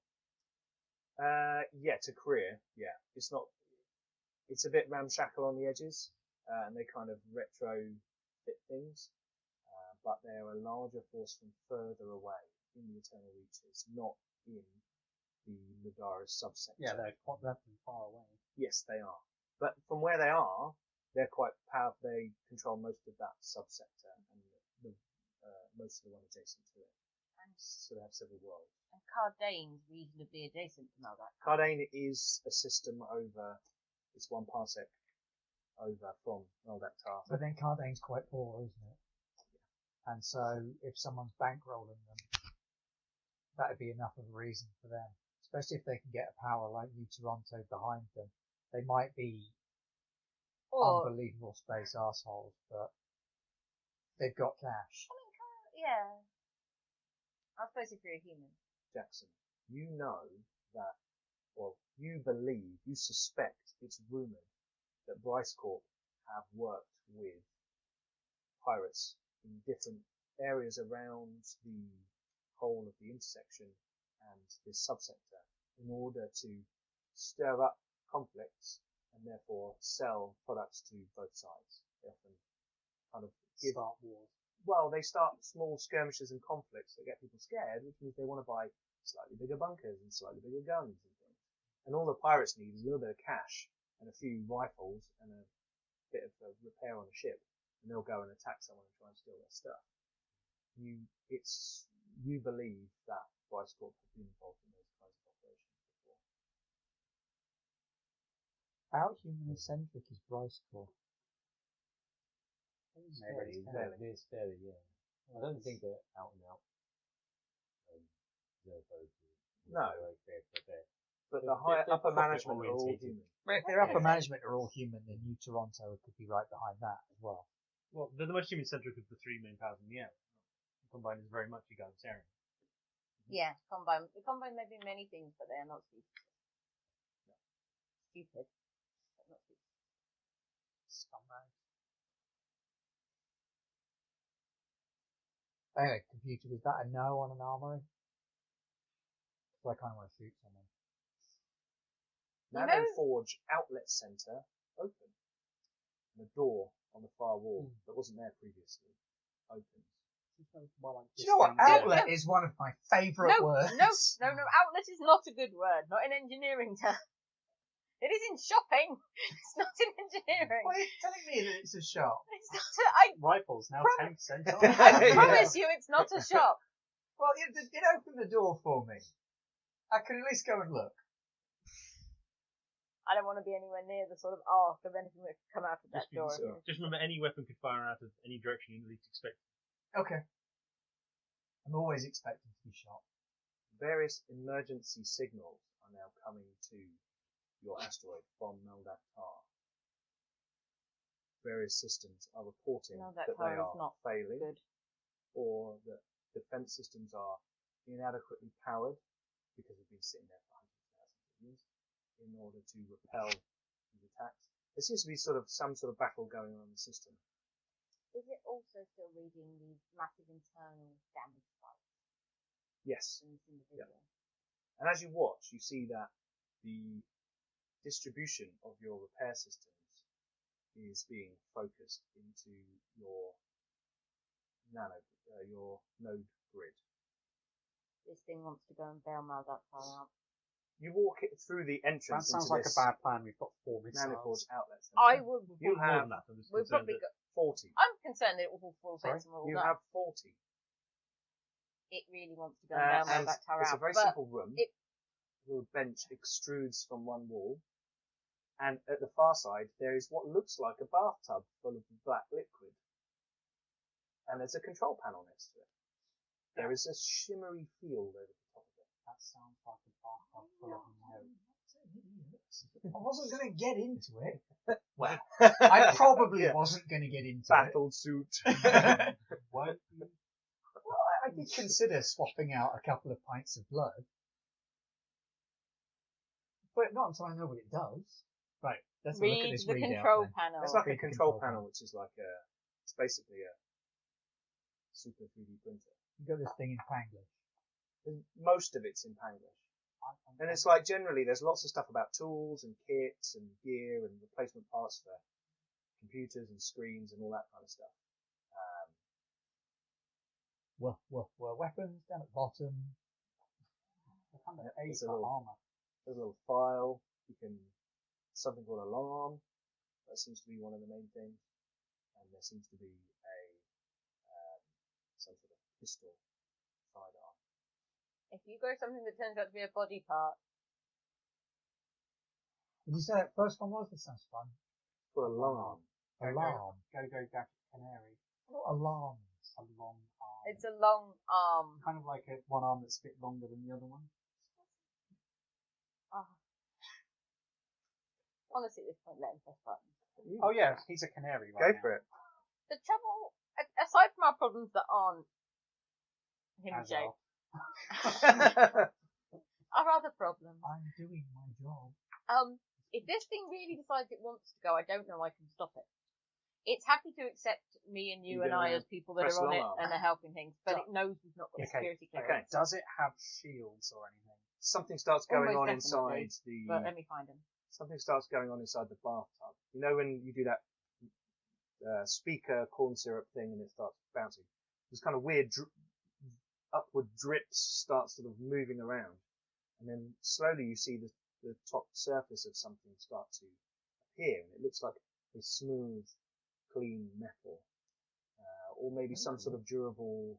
Yeah, to Korea, yeah. It's a bit ramshackle on the edges, and they kind of retro fit things, but they're a larger force from further away in the Eternal Reaches, not in the Ladara's subsector. Yeah, they're from far away. Yes, they are. But from where they are, they're quite powerful. They control most of that subsector and most of the one adjacent to it. So they have several worlds. And Cardane's reasonably adjacent to Mel Dak. Cardane is a system over, it's 1 parsec over from Mel Dak Tar. but then Cardane's quite poor, isn't it? And so if someone's bankrolling them, that would be enough of a reason for them. Especially if they can get a power like New Toronto behind them. They might be Or, unbelievable space arseholes, but they've got cash. I mean, yeah. I suppose if you're a human. Jackson, you know that, well, you believe, you suspect, it's rumoured that Bryce Corp have worked with pirates in different areas around the whole of the intersection and this subsector in order to stir up conflicts and therefore sell products to both sides. They often kind of give Start wars. well, they start small skirmishes and conflicts that get people scared, which means they want to buy slightly bigger bunkers and slightly bigger guns and things. And all the pirates need is a little bit of cash and a few rifles and a bit of repair on a ship, and they'll go and attack someone and try and steal their stuff. You believe that Bryce Corp have been involved in those kinds of operations before. How human-centric is Bryce Corp? Fairly, it's fairly, yeah. I don't think they're out and out. No. But the They're upper profit management are all orientated. human. If their upper management are all human, then New Toronto could be right behind that as well. Well, they're the most human-centric of the three main powers in the area. Combine is very much egalitarian. Yeah, Combine. The Combine may be many things, but they are not stupid. Stupid. But not stupid. Scumbag. Anyway, computer, was that a no on an armory? So I kind of want to shoot someone. Nano Forge Outlet Center open. And the door on the far wall that wasn't there previously opens. Do you know what? Outlet is one of my favourite words. No. Outlet is not a good word. Not in engineering terms. It is in shopping. It's not in engineering. Why are you telling me that it's a shop? It's not Rifles now 10% off. I promise you it's not a shop. Well, it opened the door for me. I can at least go and look. I don't want to be anywhere near the sort of arc of anything that could come out of that door. Just remember, any weapon could fire out of any direction you least expect. Okay. I'm always expecting to be shot. Various emergency signals are now coming to your asteroid from Mel Dak Tar. Various systems are reporting that they are not failing, good. or that defense systems are inadequately powered because they've been sitting there for hundreds of thousands of years in order to repel these attacks. There seems to be some sort of battle going on in the system. Is it also still reading the massive internal damage spikes? Yes. In this individual? And as you watch, you see that the distribution of your repair systems is being focused into your your node grid. This thing wants to go and bail Mel Dak Tar out. You walk it through the That entrance sounds into like this a bad plan. We've got 4 Nanoforge missiles. outlet I center. would. You have We've probably got. 40. I'm concerned that it will fall Sorry? fits and all You that. have 40. It really wants to go and bail Mel And Dak Tar it's out. a very but simple room. it- The bench extrudes from one wall, and at the far side there is what looks like a bathtub full of black liquid. And there's a control panel next to it. There is a shimmery field over the top of it. That sounds like a bathtub full of notes. I wasn't going to get into it. Well, I probably wasn't going to get into Battle suit. it. Well, I did consider swapping out a couple of pints of blood. But not until I know what it does. Right, let's have a look at read this the readout control then. panel. It's like a Big control control panel, which is like it's basically a super 3D printer. You got this thing in Panglish. Most of it's in Panglish. And it's like generally there's lots of stuff about tools and kits and gear and replacement parts for computers and screens and all that kind of stuff. Weapons down at the bottom. There's a little file. Something called alarm. That seems to be one of the main things. And there seems to be some sort of pistol sidearm. If you go something that turns out to be a body part, Did you say that first one was? This sounds fun. It's called alarm. Alarm. Go gadget canary. What alarms? A long arm. it's a long arm. Kind of like one arm that's a bit longer than the other one. Oh. Honestly, at this point, let him press buttons. Oh yeah, he's a canary Go right now. for it. The trouble, aside from our problems that aren't him As shaped, of. our other problem. I'm doing my job. If this thing really decides it wants to go, I don't know I can stop it. It's happy to accept me and you You're and I gonna as people that press are on it long arm. and are helping things, but it knows we've not got the Okay, security clearance. Does it have shields or anything? Something starts going on Almost definitely, inside But let me find him. something starts going on inside the bathtub. You know when you do that speaker corn syrup thing and it starts bouncing? This kind of weird upward drips start sort of moving around. And then slowly you see the top surface of something start to appear. And it looks like a smooth, clean metal. Or maybe some sort of durable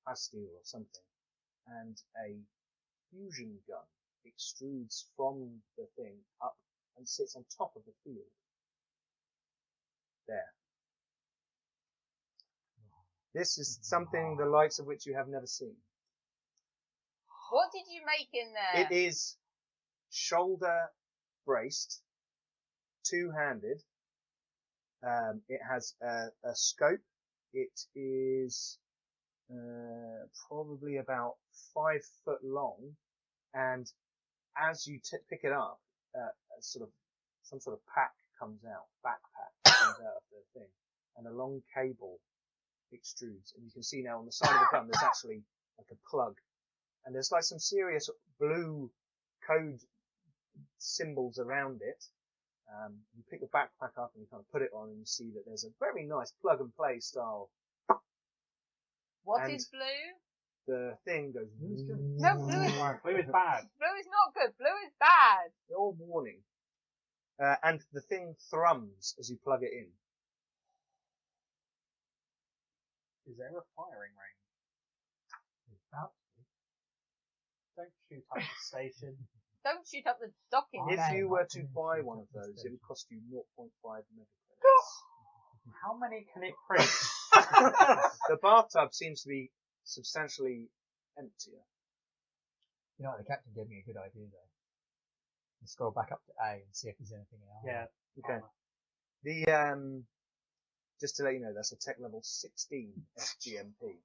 plasteel or something. And a fusion gun extrudes from the thing up and sits on top of the field. There. This is something the likes of which you have never seen. What did you make in there? It is shoulder braced, two-handed. It has a scope. It is probably about 5 foot long, and as you pick it up, some sort of pack comes out, backpack comes out of the thing, and a long cable extrudes, and you can see now on the side of the gun there's actually like a plug, and there's like some serious blue code symbols around it. You pick the backpack up and you kind of put it on, and you see that there's a very nice plug and play style. What And is blue? the thing goes. No, blue is Blue is bad. blue is not good. Blue is bad. Your warning. And the thing thrums as you plug it in. Is there a firing range? About Don't shoot up the station. Don't shoot up the docking. Oh, If no, you not were to doing buy shoot one up of the those, it station. would cost you 0.5 megacredits. How many can it print? The bathtub seems to be substantially emptier. You know what, the captain gave me a good idea though. Let's scroll back up to A and see if there's anything else. Yeah. Okay. The just to let you know, that's a tech level 16 SGMP.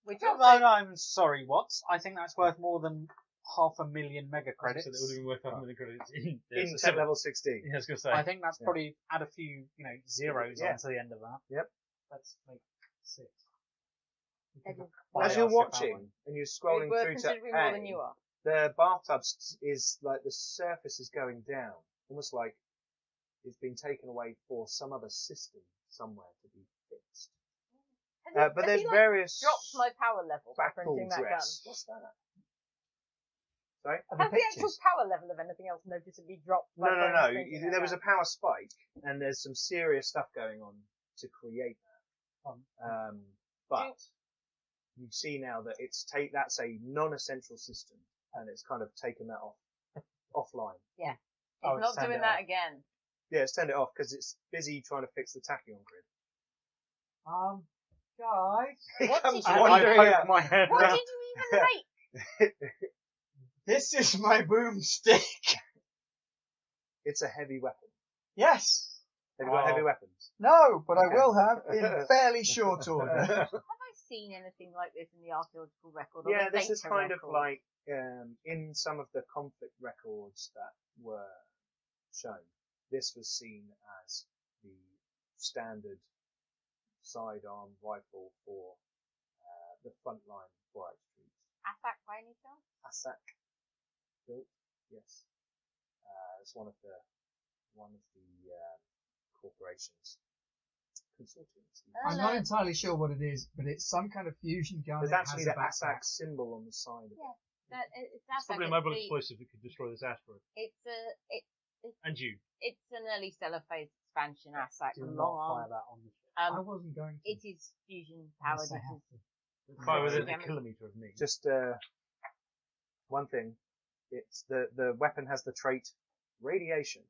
Which No, also, I'm sorry, what? I think that's worth more than 500,000 mega So credits. that would have been worth 500 credits in, In tech level 16. Yeah, I was going to say. I think that's Yeah. probably add a few, zeros Yeah. onto the end of that. Yep. Let's make 6. As you're watching and you're scrolling we were through to considerably more than A, you are. the bathtub is like the surface is going down, almost like it's been taken away for some other system somewhere to be fixed. But there's various dropped my power level by battle printing that gun. dress. What's that? Sorry? Are the Has the actual pictures? power level of anything else noticeably dropped? by No. printing that There was gun? a power spike, and there's some serious stuff going on to create that. But you see now that that's a non-essential system, and it's kind of taken that offline. It's Oh, not send doing it that off. again. Yeah, it's turned it off because it's busy trying to fix the tachyon grid. Guys, It What comes did you- wandering I out. poke my head What round. did you even make? this is my boomstick. It's a heavy weapon. Yes. Have you got Oh. heavy weapons? No, but Okay. I will have in fairly short order. Have I seen anything like this in the archaeological record? Or Yeah, the this is data kind of record? like in some of the conflict records that were shown. This was seen as the standard sidearm rifle for the frontline forage troops. Attack by any chance? ASAC built, yes. It's one of the corporations consortiums. I'm not entirely sure what it is, but it's some kind of fusion gun. There's that actually has the a backpack. ASAC symbol on the side of it. It's It's probably a mobile explosive that could destroy this asteroid. And you. It's an early stellar phase expansion ASAC Do not long fire arm. that on the ship. I wasn't going to. It is fusion powered. Unless I It have is to. Fire within Damn a it. kilometre of me. Just one thing. It's the weapon has the trait radiation,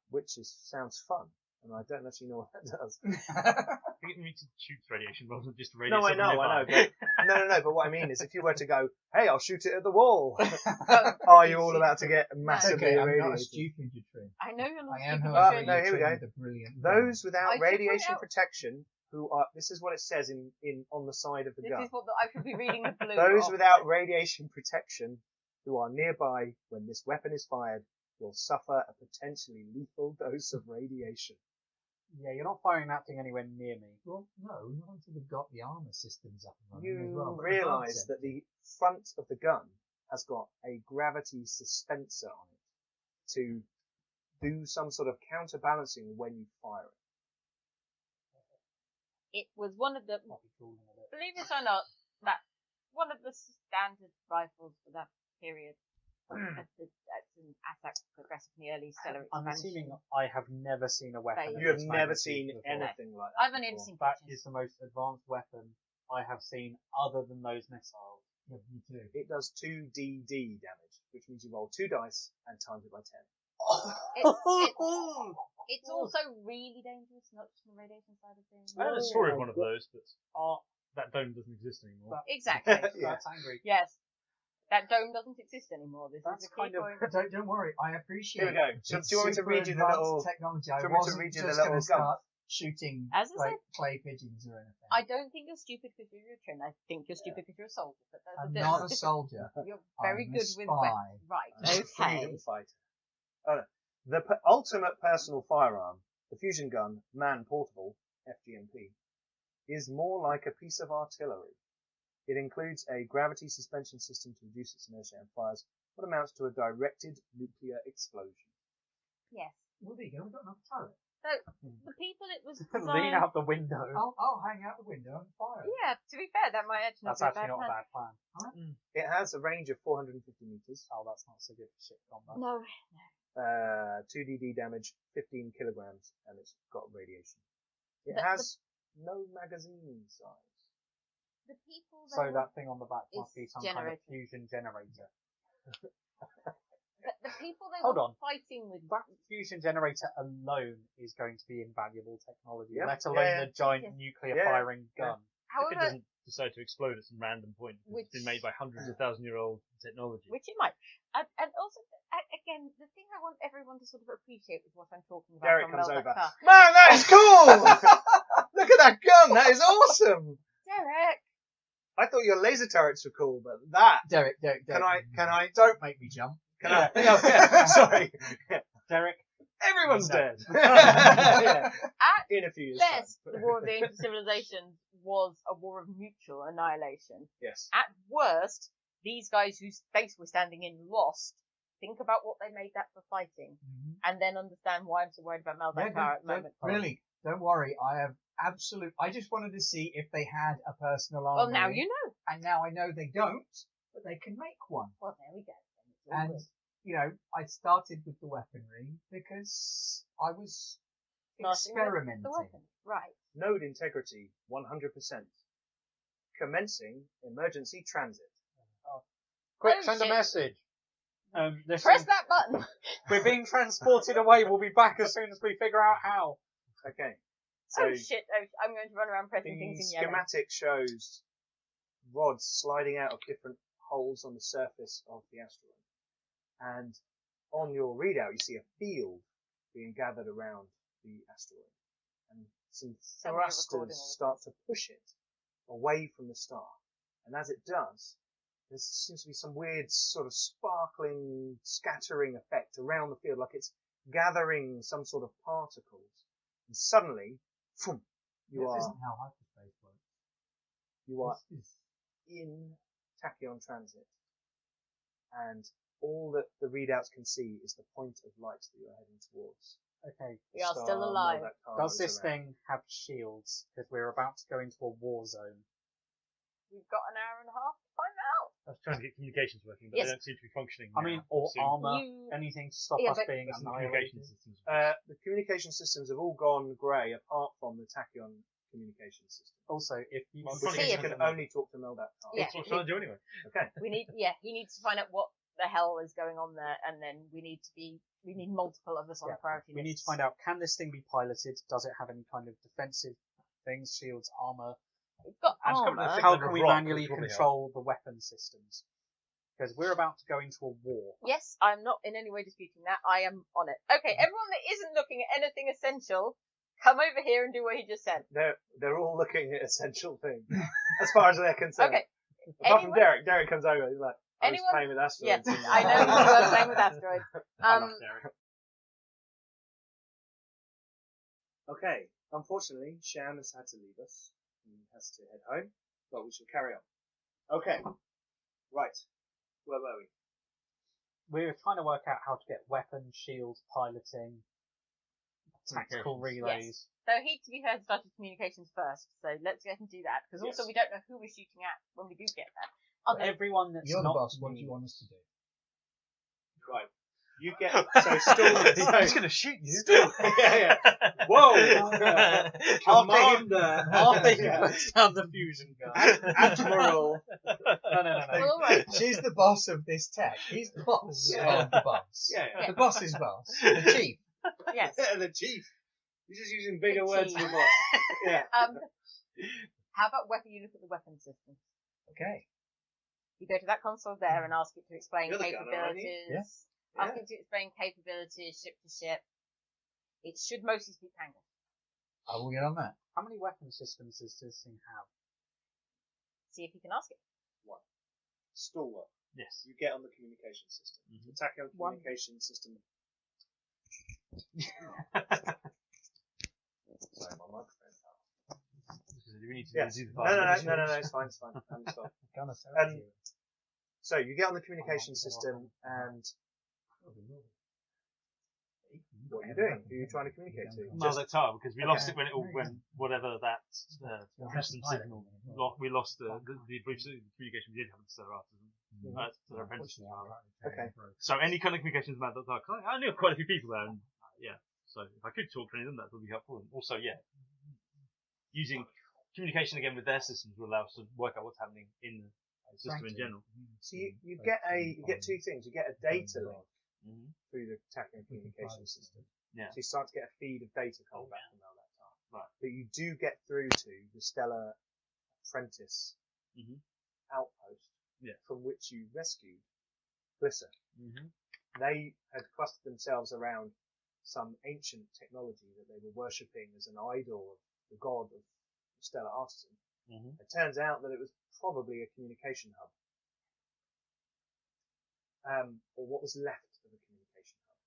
which sounds fun, and I don't actually know what that does. You can reach shoots radiation rather than just radiation. No, I know. But, no. But what I mean is, if you were to go, hey, I'll shoot it at the wall. Are you all about to get massively Okay, I'm not a irradiated? stupid Jitrin. I know you're not I am, stupid. however, Oh, no, here we Jitrin go. with a brilliant Those I without should point radiation out- protection, who are, this is what it says in on the side of the This gun. is what I should be reading the blue. Those off. without radiation protection who are nearby when this weapon is fired will suffer a potentially lethal dose of radiation. Yeah, you're not firing that thing anywhere near me. Well, no, not until they've got the armor systems up and running as well. You But the realise guns that the front of the gun has got a gravity suspensor on it to do some sort of counterbalancing when you fire it. It was one of the, Might be cooling a bit. believe it or not, that one of the standard rifles for that period. That's an ASAC progressively early stellar I'm expansion. assuming I have never seen a weapon. Phase. of You have this never magnitude seen before. anything like that. I've only ever before. seen That pictures. is the most advanced weapon I have seen other than those missiles. Yeah, me too. It does 2DD damage, which means you roll 2 dice and times it by 10. It's also really dangerous, not just from the radiation side of things. I know a story of one of those, but that dome doesn't exist anymore. Exactly. Yeah. That's angry. Yes. That dome doesn't exist anymore. This That's is a key kind of- point. Don't worry, I appreciate Here we go. it. Do It's you want me to super read you the advanced little- technology. do I you want me to wasn't read you the just little going to gun? start shooting As I like said- clay pigeons or anything. I don't think you're stupid because you're a trin. I think you're stupid because you're a soldier. But that's I'm a not a different- soldier. You're very I'm a good with spy. weapons. Right. Okay. Freedom fighter. Oh, no. The ultimate personal firearm, the fusion gun, man portable, FGMP, is more like a piece of artillery. It includes a gravity suspension system to reduce its inertia and fires what amounts to a directed nuclear explosion. Yes. Well, there you go. We've got another turret. So the people it was Lean designed. out the window. I'll hang out the window and fire it. Yeah, to be fair, that might actually not That's be a actually bad not a plan. bad plan. It has a range of 450 meters, Oh, that's not so good for ship combat. No. 2 DD damage, 15 kilograms, and it's got radiation. It But has no magazine size. The people. So that thing on the back must be It's some kind of generator. fusion generator. But the people they Hold were on. fighting with. That fusion generator alone is going to be invaluable technology, Yep. let alone Yeah, the giant Yes. nuclear Yeah. firing gun. If it However, doesn't decide to explode at some random point, because it's been made by hundreds of thousand-year-old technology. which it might, and also again, the thing I want everyone to sort of appreciate with what I'm talking about. Derek from comes Mel over. Dak Tar. Man, that is cool! Look at that gun, that is awesome! Derek. I thought your laser turrets were cool, but that... Derek. Can I... Don't make me jump. Can I... Oh, yeah, sorry. Derek, Everyone's No. dead. Yeah. At In a few years' best, time. the War of the Ancient Civilizations was a war of mutual annihilation. Yes. At worst, these guys whose space we're standing in lost. Think about what they made that for fighting, and then understand why I'm so worried about Mel Dak Tar at the moment. Really, don't worry. I have I just wanted to see if they had a personal army. Well, now you know. And now I know they don't, but they can make one. Well, there we go. Then it's all And, good. you know, I started with the weaponry because I was Starting with experimenting. the weapon, right? Node integrity, 100%. Commencing emergency transit. quick, Oh, send a shit. message. Listen, Press that button. we're being transported away. We'll be back as soon as we figure out how. Okay. So Oh shit! I'm going to run around pressing the things in yellow. schematic shows rods sliding out of different holes on the surface of the asteroid. And on your readout, you see a field being gathered around the asteroid. And some Somebody recording thrusters all start to push it away from the star. And as it does, there seems to be some weird sort of sparkling, scattering effect around the field, like it's gathering some sort of particles. And suddenly, phoom, you This are isn't how hyperspace works. This is in tachyon transit. And all that the readouts can see is the point of light that you're heading towards. Okay. We are Star still alive. Mel Dak Tar Does is this around. thing have shields? Because we're about to go into a war zone. We've got an hour and a half to find out. I was trying to get communications working, but Yes. they don't seem to be functioning. I now. mean, or Soon. armor, You- anything to stop Yeah, us but- being That's the communication annihilated. systems. The communication systems have all gone grey apart from the tachyon communication system. Also, if you Well, Which probably means you something can like- only talk to Mel Dak Tar. Yeah. That's what I'm trying to do anyway. Okay. He needs to find out what the hell is going on there, and then we need multiple of us on Yeah, the priority we list. need to find out, can this thing be piloted? Does it have any kind of defensive things, shields, armor? We've got And it's got armor. the How Signal can of we rock, manually which probably control the weapon systems? Because we're about to go into a war. Yes, I'm not in any way disputing that. I am on it. Okay, everyone that isn't looking at anything essential, come over here and do what he just said. They're all looking at essential things as far as they're concerned. Okay. Apart from Anyone? Derek. Derek comes over. He's like, I was Anyone? playing with asteroids. Yes, and, I know you were playing with asteroids. I love Derek. Okay. Unfortunately, Shan has had to leave us. He has to head home, but we shall carry on. Okay. Right. Where were we? We're trying to work out how to get weapons, shields, piloting, tactical relays. So he, to be fair, started communications first, so let's go ahead and do that, because also Yes. we don't know who we're shooting at when we do get there. For Other everyone that's You're the not boss. What do me. you want us to do? Right. You get so still. He's going to shoot you. yeah. Whoa. Commander, after he Yeah. puts down the fusion gun. Admiral. No. well, all right. She's the boss of this tech. He's the boss Yeah. of the boss. Yeah. The boss's boss. The chief. Yes. The chief. You're just using bigger The words chief. for boss. Yeah. How about weapon? You look at the weapon system. Okay. You go to that console there and ask it to explain You're the gunner, aren't you? capabilities. Yeah. Ask it to explain capabilities, ship to ship. It should mostly speak Tango. I will get on that. How many weapon systems does this thing have? See if you can ask it. Stalwart. Yes. You get on the communication system. The tachyon One. communication system. Sorry, my microphone fell. Do we need to Yes. do the No, fire? it's fine. I'm sorry. Gonna tell Um, you. So you get on the communication system, and what are you doing? Who are you trying to communicate to? Mel Dak Tar, because we Okay. lost it when whatever that Princeton signal, we lost the brief communication we did have with Stellar Artisan. Stellar Apprentices, rather. Okay. So any kind of communications with Mel Dak Tar, 'cause I knew quite a few people there, and so if I could talk to any of them, that would be helpful. And also, using communication again with their systems will allow us to work out what's happening in the system in general. So you get two things. You get a data link through the attacking communication system. Yeah. So you start to get a feed of data coming back from Mel Dak Tar. Right. But you do get through to the Stellar Apprentice outpost from which you rescued Glisser. They had clustered themselves around some ancient technology that they were worshipping as an idol of the god of the Stellar Artisan. It turns out that it was probably a communication hub. Or what was left of a communication hub.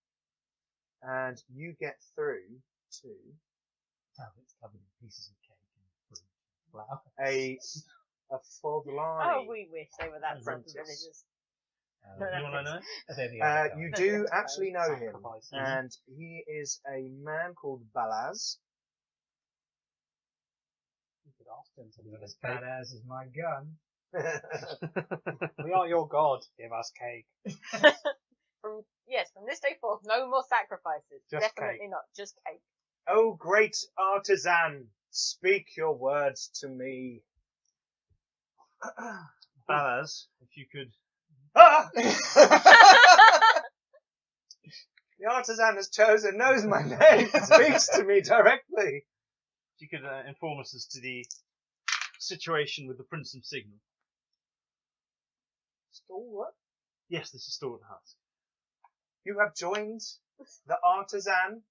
And you get through to It's covered in pieces of cake and fruit. a Fodlani. Oh, we wish they were that sort of Apprentice. villagers. You want to know? You No, do yeah, actually know him, sacrifice. and he is a man called Balaz. You could ask him to leave us cake. Badass is my gun. We are your god. Give us cake. From this day forth, no more sacrifices. Just Definitely cake. not. Just cake. Oh, great artisan, speak your words to me. Balaz, if you could. Ah! The artisan has chosen, knows my name, speaks to me directly. If you could inform us as to the situation with the Princeton signal. Still what? Yes, this is still at Husk. You have joined the artisan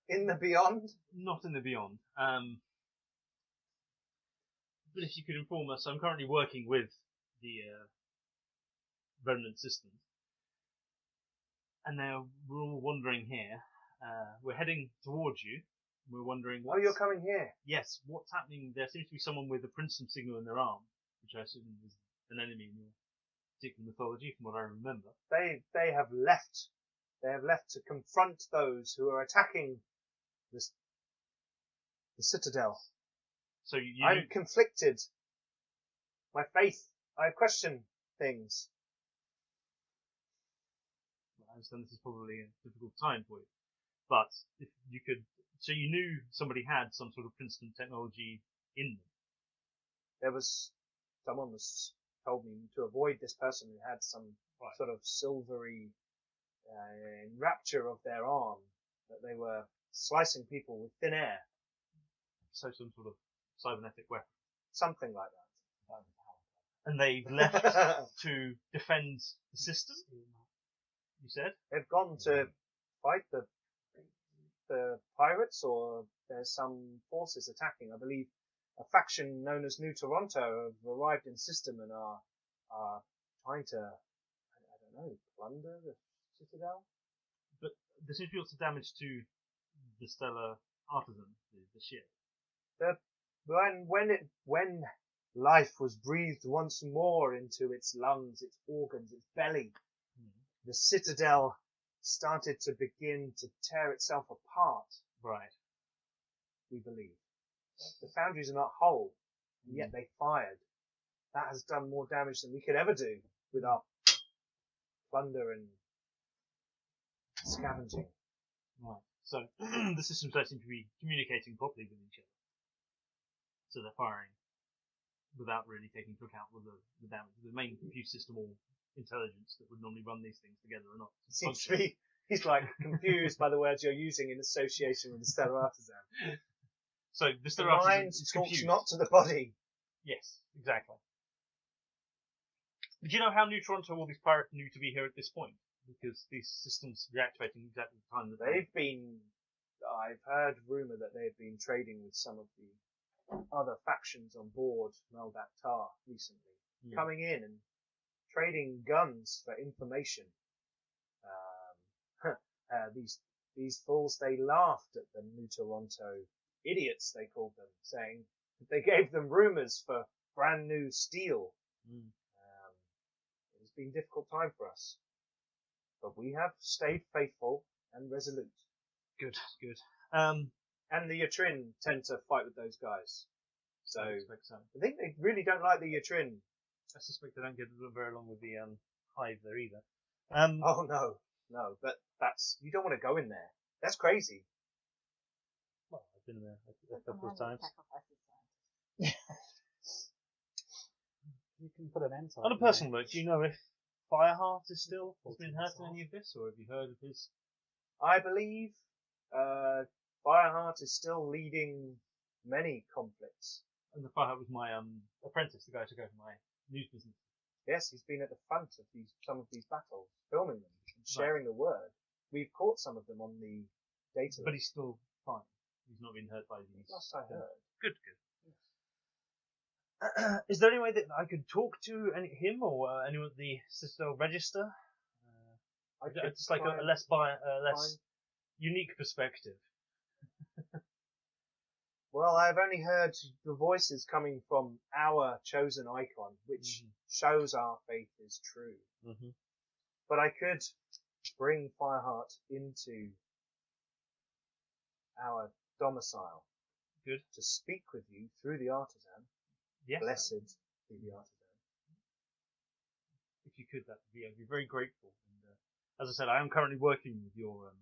in the beyond? Not in the beyond. But if you could inform us, I'm currently working with the Remnant systems. And now we're all wandering here. We're heading towards you. We're wondering Oh, you're coming here. Yes, what's happening? There seems to be someone with a Princeton signal in their arm, which I assume is an enemy in your particular mythology, from what I remember. They have left. They have left to confront those who are attacking the citadel. So I'm conflicted. My faith. I question things. I understand this is probably a difficult time for you, but if you could, so you knew somebody had some sort of Princeton technology in them. Someone told me to avoid this person who had some sort of silvery enrapture of their arm, that they were slicing people with thin air. So some sort of cybernetic weapon. Something like that. And they've left to defend the system, you said? They've gone to fight the pirates, or there's some forces attacking. I believe a faction known as New Toronto have arrived in system and are trying to, I don't know, plunder the citadel. But there seems to be lots of damage to the Stellar Artisan, the ship. When life was breathed once more into its lungs, its organs, its belly, the citadel started to begin to tear itself apart. Right. We believe. The foundries are not whole, and yet they fired. That has done more damage than we could ever do with our plunder and scavenging. Right. So the systems don't seem to be communicating properly with each other. So they're firing without really taking into account the damage. The main computer system or intelligence that would normally run these things together or not. Seems to be, he's like confused by the words you're using in association with the Stellar Artisan. So the The Stellar Artisan mind is talks confused. not to the body. Yes, exactly. But do you know how New Toronto all these pirates knew to be here at this point? Because these systems reactivating exactly the time that I've heard rumour that they've been trading with some of the other factions on board Mel Dak Tar recently, coming in and trading guns for information. These fools, they laughed at the New Toronto idiots, they called them, saying that they gave them rumours for brand new steel. It's been a difficult time for us. But we have stayed faithful and resolute. Good. And the Yatrin tend to fight with those guys. So I expect so. I think they really don't like the Yatrin. I suspect they don't get very along with the hive there either. Oh no, but you don't want to go in there. That's crazy. Well, I've been there a couple of times. You can put an end to it. On a personal note, do you know if Fireheart has been hurt in any of this, or have you heard of his? I believe Fireheart is still leading many conflicts. And the Fireheart was my apprentice, the guy who took over my news business. Yes, he's been at the front of some of these battles, filming them and sharing the word. We've caught some of them on the data. But he's still fine. He's not been hurt by these. Last I heard. Good. Is there any way that I could talk to him or anyone at the Citadel Register? It's like a less unique perspective. Well, I've only heard the voices coming from our chosen icon, which shows our faith is true. But I could bring Fireheart into our domicile. Good. To speak with you through the artisan. Yes. Blessed be the artisan. If you could, I'd be very grateful. And, as I said, I am currently working with your,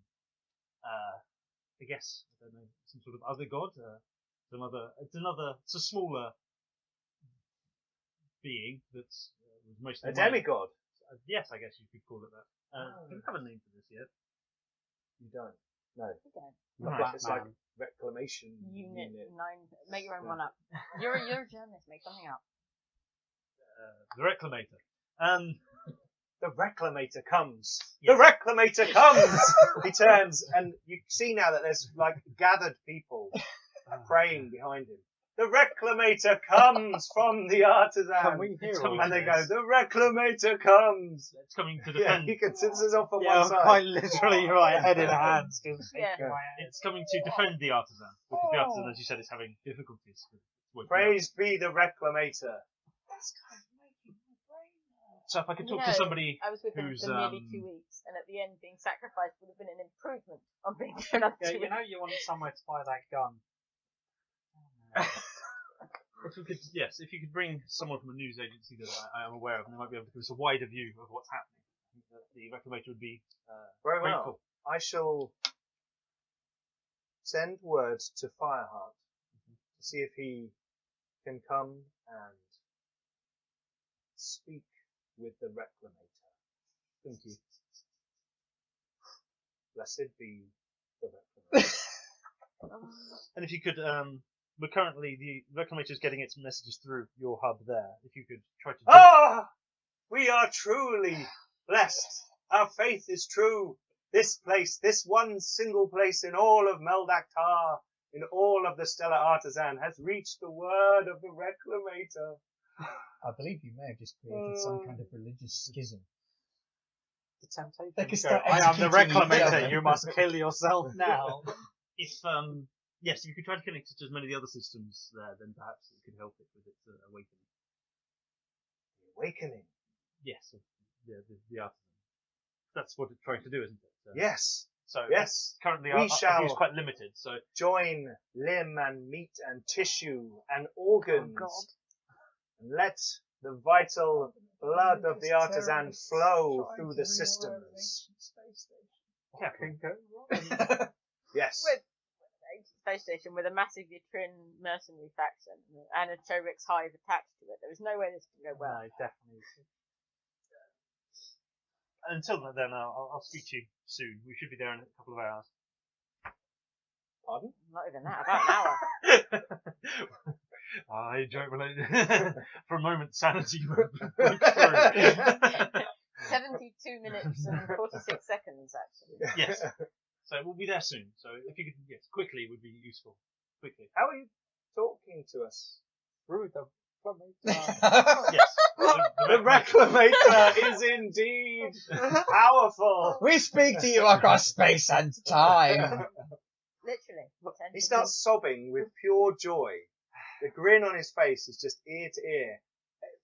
I guess, I don't know, some sort of other god. It's a smaller being that's mostly a demigod. Yes, I guess you could call it that. Do you have a name for this yet? You don't. No. Okay. Right. It's like Reclamation Unit. 9. Make your own one up. You're a journalist. Make something up. The Reclaimator. The Reclaimator comes. Yes. The Reclaimator comes! He turns, and you see now that there's, gathered people praying behind him. The Reclaimator comes from the artisan. Can we hear all and they this? go, the Reclaimator comes. It's coming to defend. Yeah, you can sit this off on Yeah, one I'm side. quite literally right, head in hands. Just shaking my head. It's coming to defend the artisan. Because the artisan, as you said, is having difficulties with working out. Praise be the Reclaimator. So if I could talk to somebody I was with him who's for nearly 2 weeks, and at the end, being sacrificed would have been an improvement on being for another 2 Yeah, weeks. you want somewhere to buy that gun. if you could bring someone from a news agency that I am aware of, and they might be able to give us a wider view of what's happening, I think that the Reclaimator would be Very grateful. well. I shall send word to Fireheart to see if he can come and speak with the Reclaimator. Thank you. Blessed be the Reclaimator. And if you could, we're currently, the Reclaimator is getting its messages through your hub there. If you could try to... We are truly blessed. Our faith is true. This place, this one single place in all of Mel Dak Tar, in all of the Stellar Artisan, has reached the word of the Reclaimator. I believe you may have just created some kind of religious schism. The temptation. They could to go, start I am the executing each Reclaimator, other. you must kill yourself now. If, yes, if you could try to connect it to as many of the other systems there, then perhaps it could help it with its awakening. The awakening. Yes, the artisan. That's what it's trying to do, isn't it? Yes. So Yes. currently We our shall view is quite limited, so join limb and meat and tissue and organs. Oh, God. And let the vital blood of the artisan flow through the systems. yeah, Yes. With a space station with a massive Yatrin mercenary faction and a Chorix hive attached to it. There is no way this can go well. No, definitely. until then, I'll speak to you soon. We should be there in a couple of hours. Pardon? Not even that, about an hour. I don't relate. For a moment, sanity broke through. 72 minutes and 46 seconds, actually. Yes. So we'll be there soon. So if you could, yes, quickly would be useful. Quickly. How are you talking to us? Through the Yes. The Reclaimator is indeed powerful. We speak to you across space and time. Literally. He starts sobbing with pure joy. The grin on his face is just ear to ear.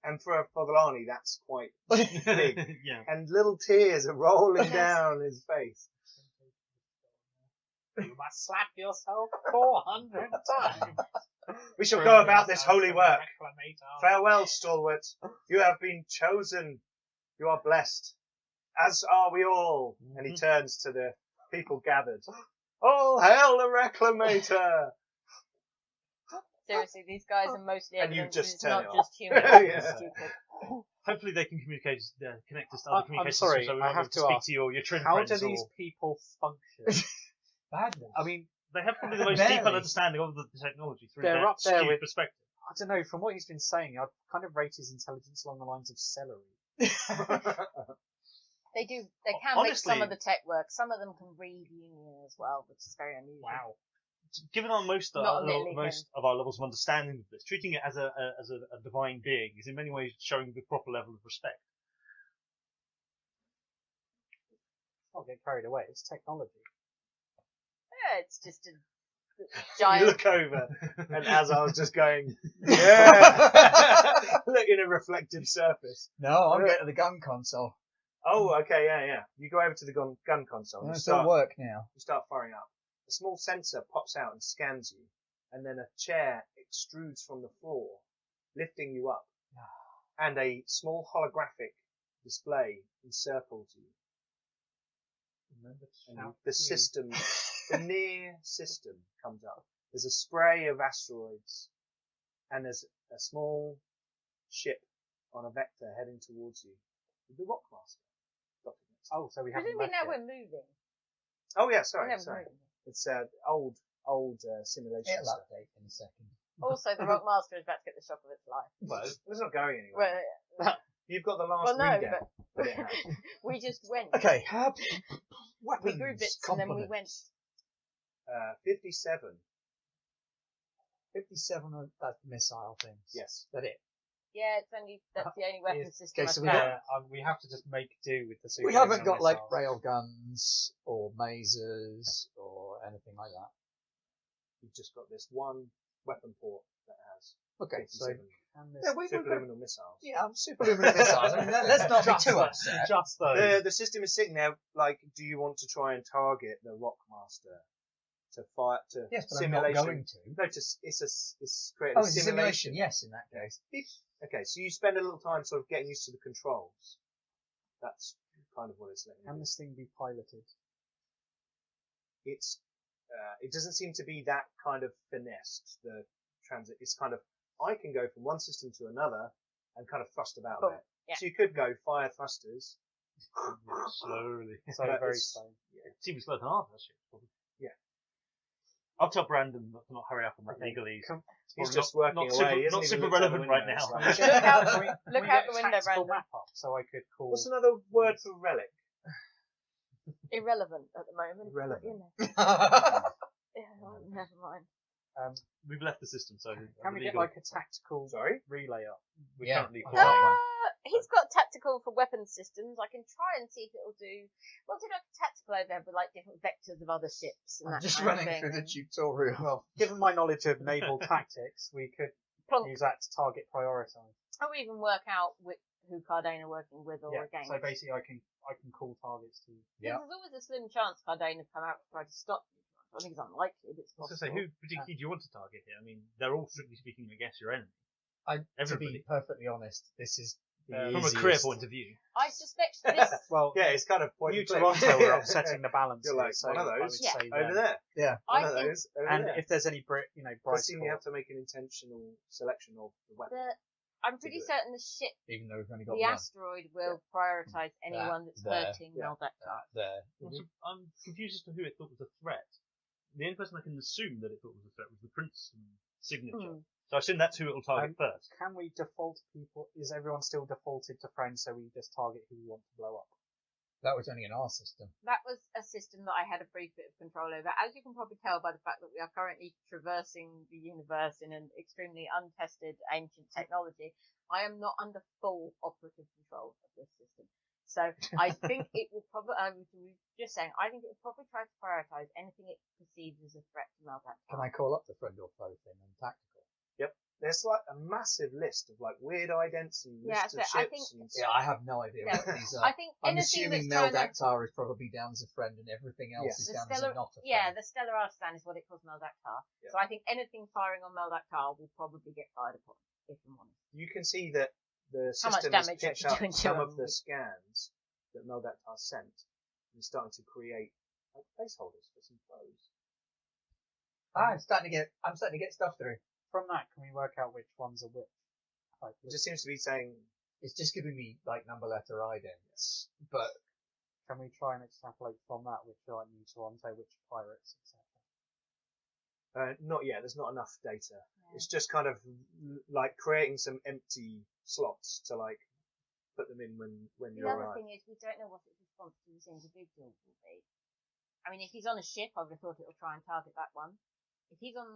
And for Volani, that's quite big. Yeah. And little tears are rolling down his face. You must slap yourself 400 times. We shall go about this holy work. Reclaimator. Farewell, stalwart. You have been chosen. You are blessed. As are we all. And he turns to the people gathered. All hail the Reclaimator! Seriously, these guys are mostly And you evidence. just It's turn not it off. just human. Yeah. Stupid. Hopefully they can connect us to other I'm communications. sorry, so we I might be have able to speak ask, to your trin How friends. do these or... people function? Badly. I mean, They have probably the most Barely. deep understanding of the technology through They're their up there skewed with- perspective. I don't know, from what he's been saying, I'd kind of rate his intelligence along the lines of celery. They can make Honestly- some of the tech work. Some of them can read Union as well, which is very unusual. Wow. Given our most Not admittedly of our levels of understanding of this, treating it as a divine being is in many ways showing the proper level of respect. Let's not get carried away, it's technology. Yeah, it's just a You giant. look over, and Azar's just going, yeah! Look in a reflective surface. No, I'm going to the gun console. Oh, okay, yeah. You go over to the gun console. No, You it's at work now. start firing up. A small sensor pops out and scans you, and then a chair extrudes from the floor, lifting you up, and a small holographic display encircles you. Remember to And shout the you. system, the near system comes up. There's a spray of asteroids, and there's a small ship on a vector heading towards you. The Rockmaster. Oh, so we haven't Presumably left now yet. we're moving. Oh yeah, We sorry. never moved. It's old simulation It'll stuff. update in a second. Also, the Rockmaster is about to get the shock of its life. Well, it's not going anywhere. Well, You've got the last well, no, readout. but that it had. we just went. Okay. We grew bits and then we went. 57. 57 of that missile things. Yes. Is that it? Yeah, that's the only weapon system okay, so I've got. We have to just make do with the super. We haven't got like missiles. rail guns or masers or anything like that. You've just got this one weapon port that has Okay, so 57 And this yeah, we've got superluminal missiles. superluminous missiles. I mean, let's not be too upset. Just those. The system is sitting there. Like, do you want to try and target the Rockmaster to fire to Yes, but I'm not simulation? going to. No, it's created Oh, a it's a simulation. Yes, in that case. Okay, so you spend a little time sort of getting used to the controls. That's kind of what it's letting you Can do. this thing be piloted? It's it doesn't seem to be that kind of finessed. The transit, it's kind of, I can go from one system to another and kind of thrust about Cool. there. Yeah. So you could go fire thrusters. Slowly. So But very it's- slow. It seems slow than ours, actually. Probably. Yeah. I'll tell Brandon not to not hurry up on that legally. He's Probably just working not away. super, He hasn't not even super looked out the relevant right window. now. It's like- Look out, Can we look get out a the window, tactical Brandon. map up so I could call. What's another word for relic? Irrelevant at the moment. but, Irrelevant. you know. Yeah, well, never mind. We've left the system, so Can we get legal- like a tactical Sorry? relay up? we're Yeah. currently Uh, flying. He's got tactical for weapons systems. I can try and see if it'll do. We'll do like a tactical over there with like different vectors of other ships and I'm that just kind running of thing. through the tutorial. Well, given my knowledge of naval tactics, we could Plonk. use that to target prioritize. Or even work out who Cardane are working with or against. So basically, I can call targets to. Yeah. There's always a slim chance Cardane have come out to try to stop you. I think it's unlikely, but it's I was possible. going to say, who particularly do you want to target here? I mean, they're all, strictly speaking, I guess, your enemy. To Everybody. be perfectly honest, this is the From a easiest. career point of view. I suspect this. Well, Yeah, it's kind of point New and click. Toronto are upsetting the balance. You're here, like, so one of I those. would Yeah. say Over them. there. Yeah. One I of think those. Over And there. if there's any bright Does seem you have spot, to make an intentional selection of the weapon. I'm pretty do it. certain the ship, Even though we've only got the one. asteroid, will prioritise anyone that's there, hurting yeah. Mel Dak Tar. There. I'm confused as to who it thought was a threat. The only person I can assume that it thought was a threat was the Princeton signature. So I assume that's who it will target first. can we default people? Is everyone still defaulted to friends, so we just target who we want to blow up? That was only in our system. That was a system that I had a brief bit of control over. As you can probably tell by the fact that we are currently traversing the universe in an extremely untested ancient technology, I am not under full operative control of this system. So I think it will probably, I was just saying, I think it will probably try to prioritise anything it perceives as a threat to Mel Dak Tar. Can I call up the friend or foe thing and tactical? There's like a massive list of like weird idents and Yeah, lists of so I ships. think- Yeah, I have no idea No, what these are. I think I'm anything assuming that's Mel trying Dak Tar is probably down as a friend and everything else is The down as a not a friend. Yeah, the stellar artisan is what it calls Mel Dak Tar. Yeah. So I think anything firing on Mel Dak Tar will probably get fired upon, if I'm honest. You can see that the How much system has damage picked you're up doing to some them. of the scans that Mel Dak Tar sent and is starting to create like placeholders for some foes. I'm starting to get stuff through. From that, can we work out which ones are which? Like, It just seems to be saying It's just giving me like number letter idents, but can we try and extrapolate from that which are like New Toronto, which pirates, etc.? not yet. There's not enough data. It's just kind of like creating some empty slots to like put them in when The you're other arrived. thing is, we don't know what its response to this individual will be. I mean, if he's on a ship, I would have thought it'll try and target that one. If he's on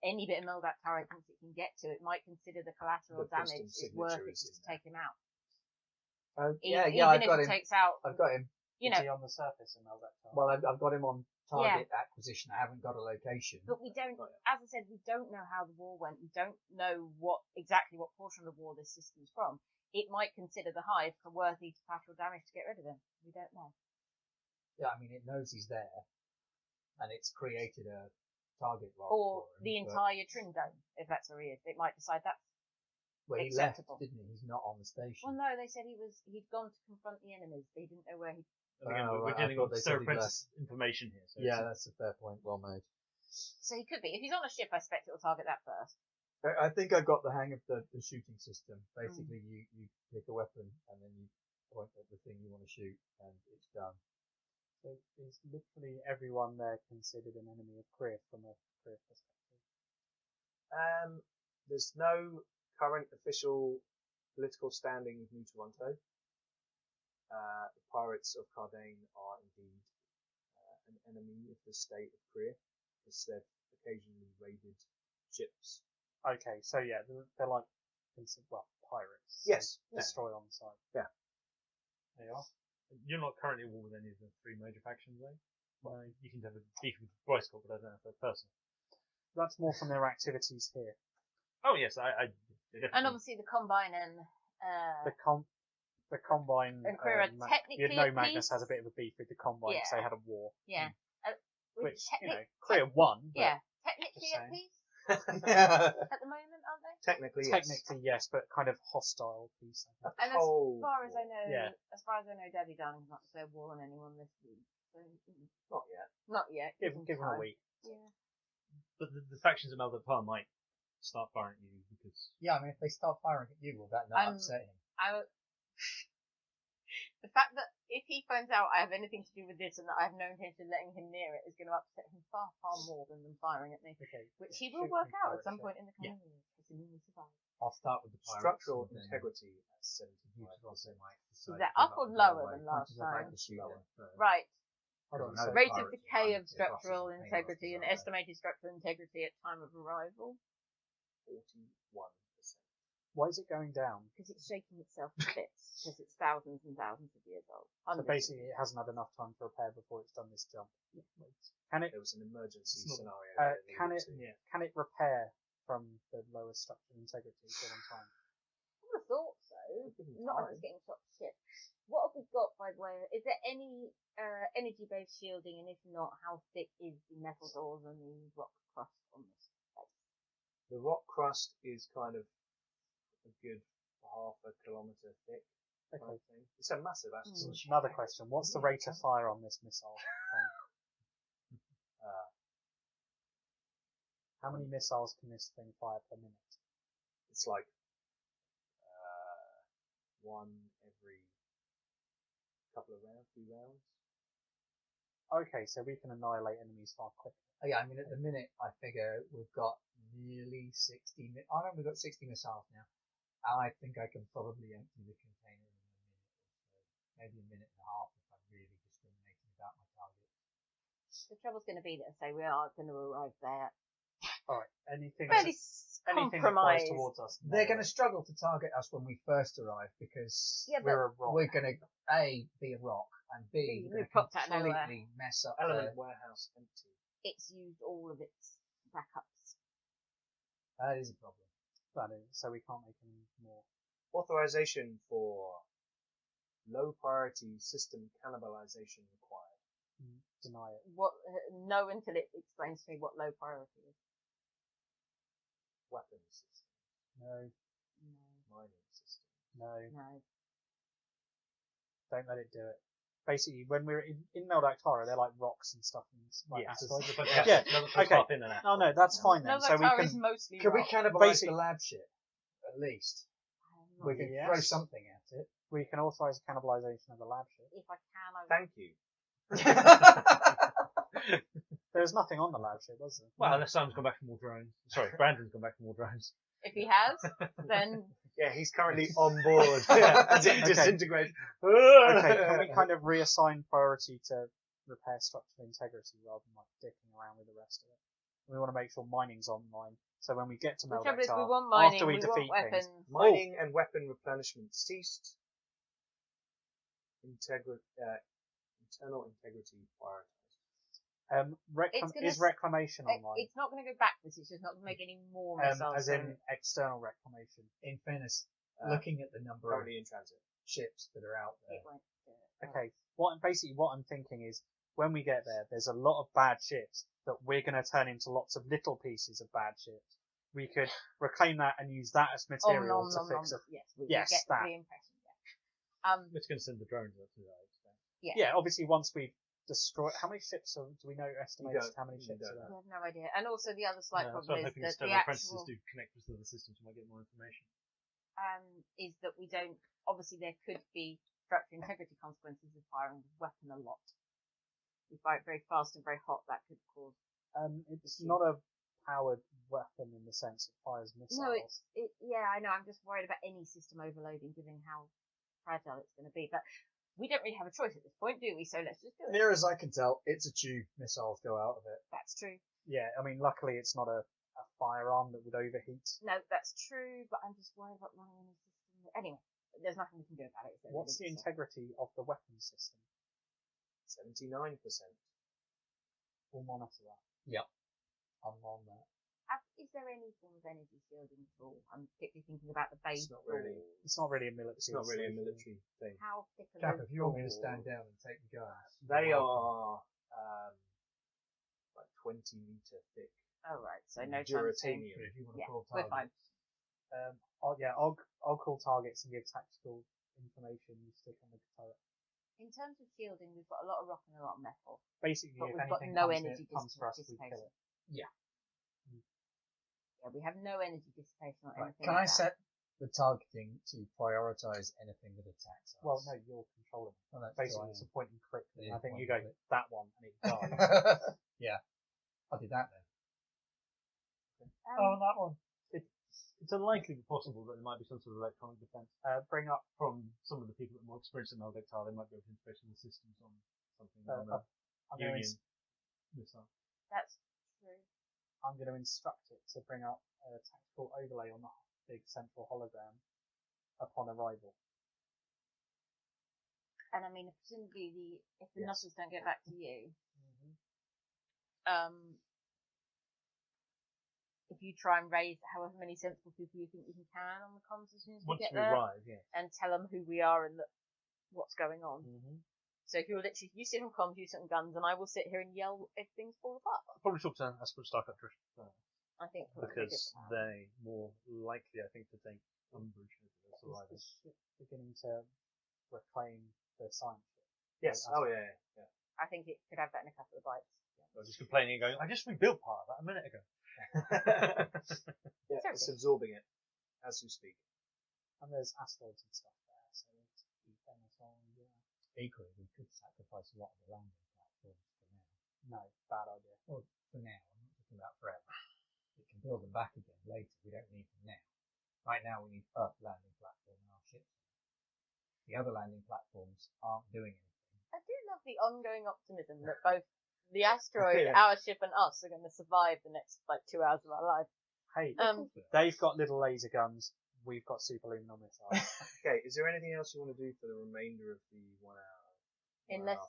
any bit of Mel Dak Tar it thinks it can get to, it might consider the collateral The damage custom is worth signature it is just to in there. take him out. yeah, Even I've if got it him. takes out, I've got him. you Is know, he on the surface in Mel Dak Tar? Well, I've got him on target acquisition. I haven't got a location. but we don't, Not yet. as I said, we don't know how the war went. We don't know exactly what portion of the war this system's from. It might consider the hive for worthy collateral damage to get rid of him. We don't know. Yeah, I mean, it knows he's there, and it's created a target lock Or for him, the but- entire trim dome, if that's where he is. It might decide that's Well, he left, acceptable. didn't he? He's not on the station. Well, no, they said he'd gone to confront the enemies. They didn't know where he. And again, Oh, we're right, I dealing thought with they said Sarah he'd Prentice information here. So Yeah, that's a fair point. Well made. So he could be. If he's on a ship, I expect it will target that first. I think I've got the hang of the shooting system. Basically, you pick a weapon and then you point at the thing you want to shoot, and it's done. So is literally everyone there considered an enemy of Kriya from a Kriya perspective? There's no current official political standing with New Toronto. The pirates of Cardane are indeed an enemy of the state of Korea, because they've occasionally raided ships. Okay, so yeah, they're like, pirates. Yes. They destroy on site. Yeah. There you are. You're not currently at war with any of the three major factions, though. Well, you can have a beef with Bryce Corp, but I don't know if they're personal. That's more from their activities here. Oh yes, I definitely. And obviously the Combine and The Combine. And Kriya are technically you know at Magnus peace. has a bit of a beef with the Combine because they had a war. yeah, Which, Kriya won. But yeah, technically just at saying. peace yeah. at the moment, aren't they? Technically, yes. Technically, yes, but kind of hostile peace. I think. And Cold as far as I War. know, Yeah. Daddy Darling's not declared war on anyone this week. So, Not yet. not yet. Give him a time. week. Yeah. But the factions of Mel Dak Tar might start firing at you because Yeah, I mean, if they start firing at you, will that not upset him? The fact that if he finds out I have anything to do with this and that I have no intention of letting him near it is going to upset him far, far more than them firing at me. Okay. Which he will Shoot work me out at pirates, some yeah. point in the coming years, assuming we survive. I'll start with the pirates. Structural and then integrity at you 75%. also might Is decide that to up give or the lower away. than last I'd like time? to shoot them first. Right. I don't know. Rate of Pirates decay are of right. structural They're bosses integrity of and pain, estimated structural integrity at time of arrival. 41%. Why is it going down? Because it's shaking itself to bits. Because it's thousands and thousands of years old. So Hundreds of basically, years. it hasn't had enough time to repair before it's done this jump. Can it? There was an emergency It's not- scenario. Uh, that they can needed it? to- yeah. Can it repair from the lower structural integrity for one time? I would have thought so. Given Not time. if it's getting shot to shit. What have we got by the way? Is there any energy-based shielding, and if not, how thick is the metal doors and the rock crust on this place? The rock crust is kind of a good half a kilometre thick. Kind Okay. of thing. It's a massive asteroid. Another question. What's the rate of fire on this missile? How many missiles can this thing fire per minute? It's like one every couple of rounds, few rounds. Okay, so we can annihilate enemies far quicker. Oh, yeah, I mean, at the minute, I figure we've got nearly 60. I know we've got 60 missiles now. I think I can probably empty the container in a minute or so. Maybe a minute and a half if I'm without my target. The trouble's going to be that, say, we are going to arrive there. Alright, anything Fairly anything that flies compromised. towards us. They're going to struggle to target us when we first arrive because Yeah, but we're a rock. we're going to A, be a rock, and B, We've we're going popped to out of nowhere. completely mess up Element warehouse empty. it's used all of its backups. That is a problem. That is, so we can't make any more. Authorization for low priority system cannibalization required. Deny it. What? No, until it explains to me what low priority is. Weapons system. No, Mining system. no, No. don't let it do it. Basically, when we're in Mel Dak Tar, they're like rocks and stuff. And like Yeah, asteroids. yeah, okay. In and out. No, no, that's fine then. No, So we Tar is can. mostly Can we rock. cannibalize Basic- the lab ship? At least. We can Yes. throw something at it. We can authorize the cannibalization of the lab ship. If I can, I will. Thank you. There's nothing on the lab ship, was there? Well, unless Sam's gone back for more drones. Sorry, Brandon's gone back for more drones. If he has, then Yeah, he's currently on board as it Okay. disintegrates. Okay, can we kind of reassign priority to repair structural integrity rather than like dicking around with the rest of it? We want to make sure mining's online, so when we get to the Mel trouble Dak is we Tar, want mining, after we we defeat want weapons. things, Mining and weapon replenishment ceased. Internal integrity prioritized. It's gonna is reclamation online? It's not going to go backwards. It's just not going to make any more As missiles. in external reclamation. In fairness, looking at the number of Currently in transit. ships that are out there, it won't do it. Okay, what I'm thinking is when we get there, there's a lot of bad ships that we're going to turn into lots of little pieces of bad ships. We could reclaim that and use that as material to fix it. Yes, we Yes, get that. the impression. Yeah. We're just going to send the drones up to that extent. Yeah, obviously once we've destroyed, how many ships do we know estimated don't. how many You ships don't are I there? have no idea. And also the other slight So problem I'm is hoping that the the apprentices actual do connect us to the systems and might get more information. is that we don't. Obviously, there could be structural integrity consequences of firing the weapon a lot. We fire it very fast and very hot. That could cause. It's not a powered weapon in the sense it fires missiles. No, yeah, I know. I'm just worried about any system overloading, given how fragile it's going to be. But we don't really have a choice at this point, do we? So let's just do it. near as I can tell, it's a tube. Missiles go out of it. That's true. Yeah, I mean, luckily it's not a firearm that would overheat. No, that's true. But I'm just worried about running any system. Anyway, there's nothing we can do about it. What's the integrity of the weapon system? 79%. We'll monitor that. I'm on that. Is there any form of energy shielding at all? I'm particularly thinking about the base. It's not really. It's not really a military. It's not really a solution. military thing. How thick are Cap, those if you want me to doors? stand down and take the guns. They are like 20-meter thick. Oh right, so no time soon. Duratanium. But if you want to Yeah, call we're targets, fine. I'll call targets and give tactical information you stick on the turret. In terms of shielding, we've got a lot of rock and a lot of metal. Basically, But if we've got anything no comes, energy comes for us, we dissipation. kill it. Yeah, we have no energy dissipation or right, anything can like I that. set the targeting to prioritize anything that attacks us? Well, no, you're controlling it. Well, that's Basically, true, it's a point and click. Yeah, I think point you go and click. that one and it dies. Yeah, I'll do that then. that one. It's unlikely but possible that there might be some sort of electronic defense. Bring up from some of the people that are more experienced in Mel Dak Tar, they might be able to integrate some of the systems on something on the I'm going Union missile. That's true. to instruct it to bring up a tactical overlay on the big central hologram upon arrival. And I mean, presumably if the Yes. knuckles don't get back to you, if you try and raise however many sensible people you think you can on the comms as soon as we Once get we there, arrive, yeah. and tell them who we are and what's going on. Mm-hmm. So if you're literally, you sit on comms, you sit on guns, and I will sit here and yell if things fall apart. Probably talk to Aspert Starcraft I think probably because good. they more likely, I think, to take umbrage with us Is the arriving. ship beginning to reclaim the science ship? Yes. Oh yeah. I think it could have that in a couple of bites. I was just complaining and going, I just rebuilt part of that a minute ago. Yeah, it's absorbing it as we speak. And there's asteroids and stuff there, so it's keep them as well. Yeah. Equally, we could sacrifice a lot of the landing platforms for now. No, bad idea. Well, for now, I'm not talking about forever. We can build them back again later. We don't need them now. Right now, we need Earth landing platform and our ships. The other landing platforms aren't doing anything. I do love the ongoing optimism that both the asteroid, Yeah. our ship, and us are going to survive the next 2 hours of our life. Hey, Um, they've got little laser guns. We've got superluminal missiles. Okay, is there anything else you want to do for the remainder of the 1 hour? Unless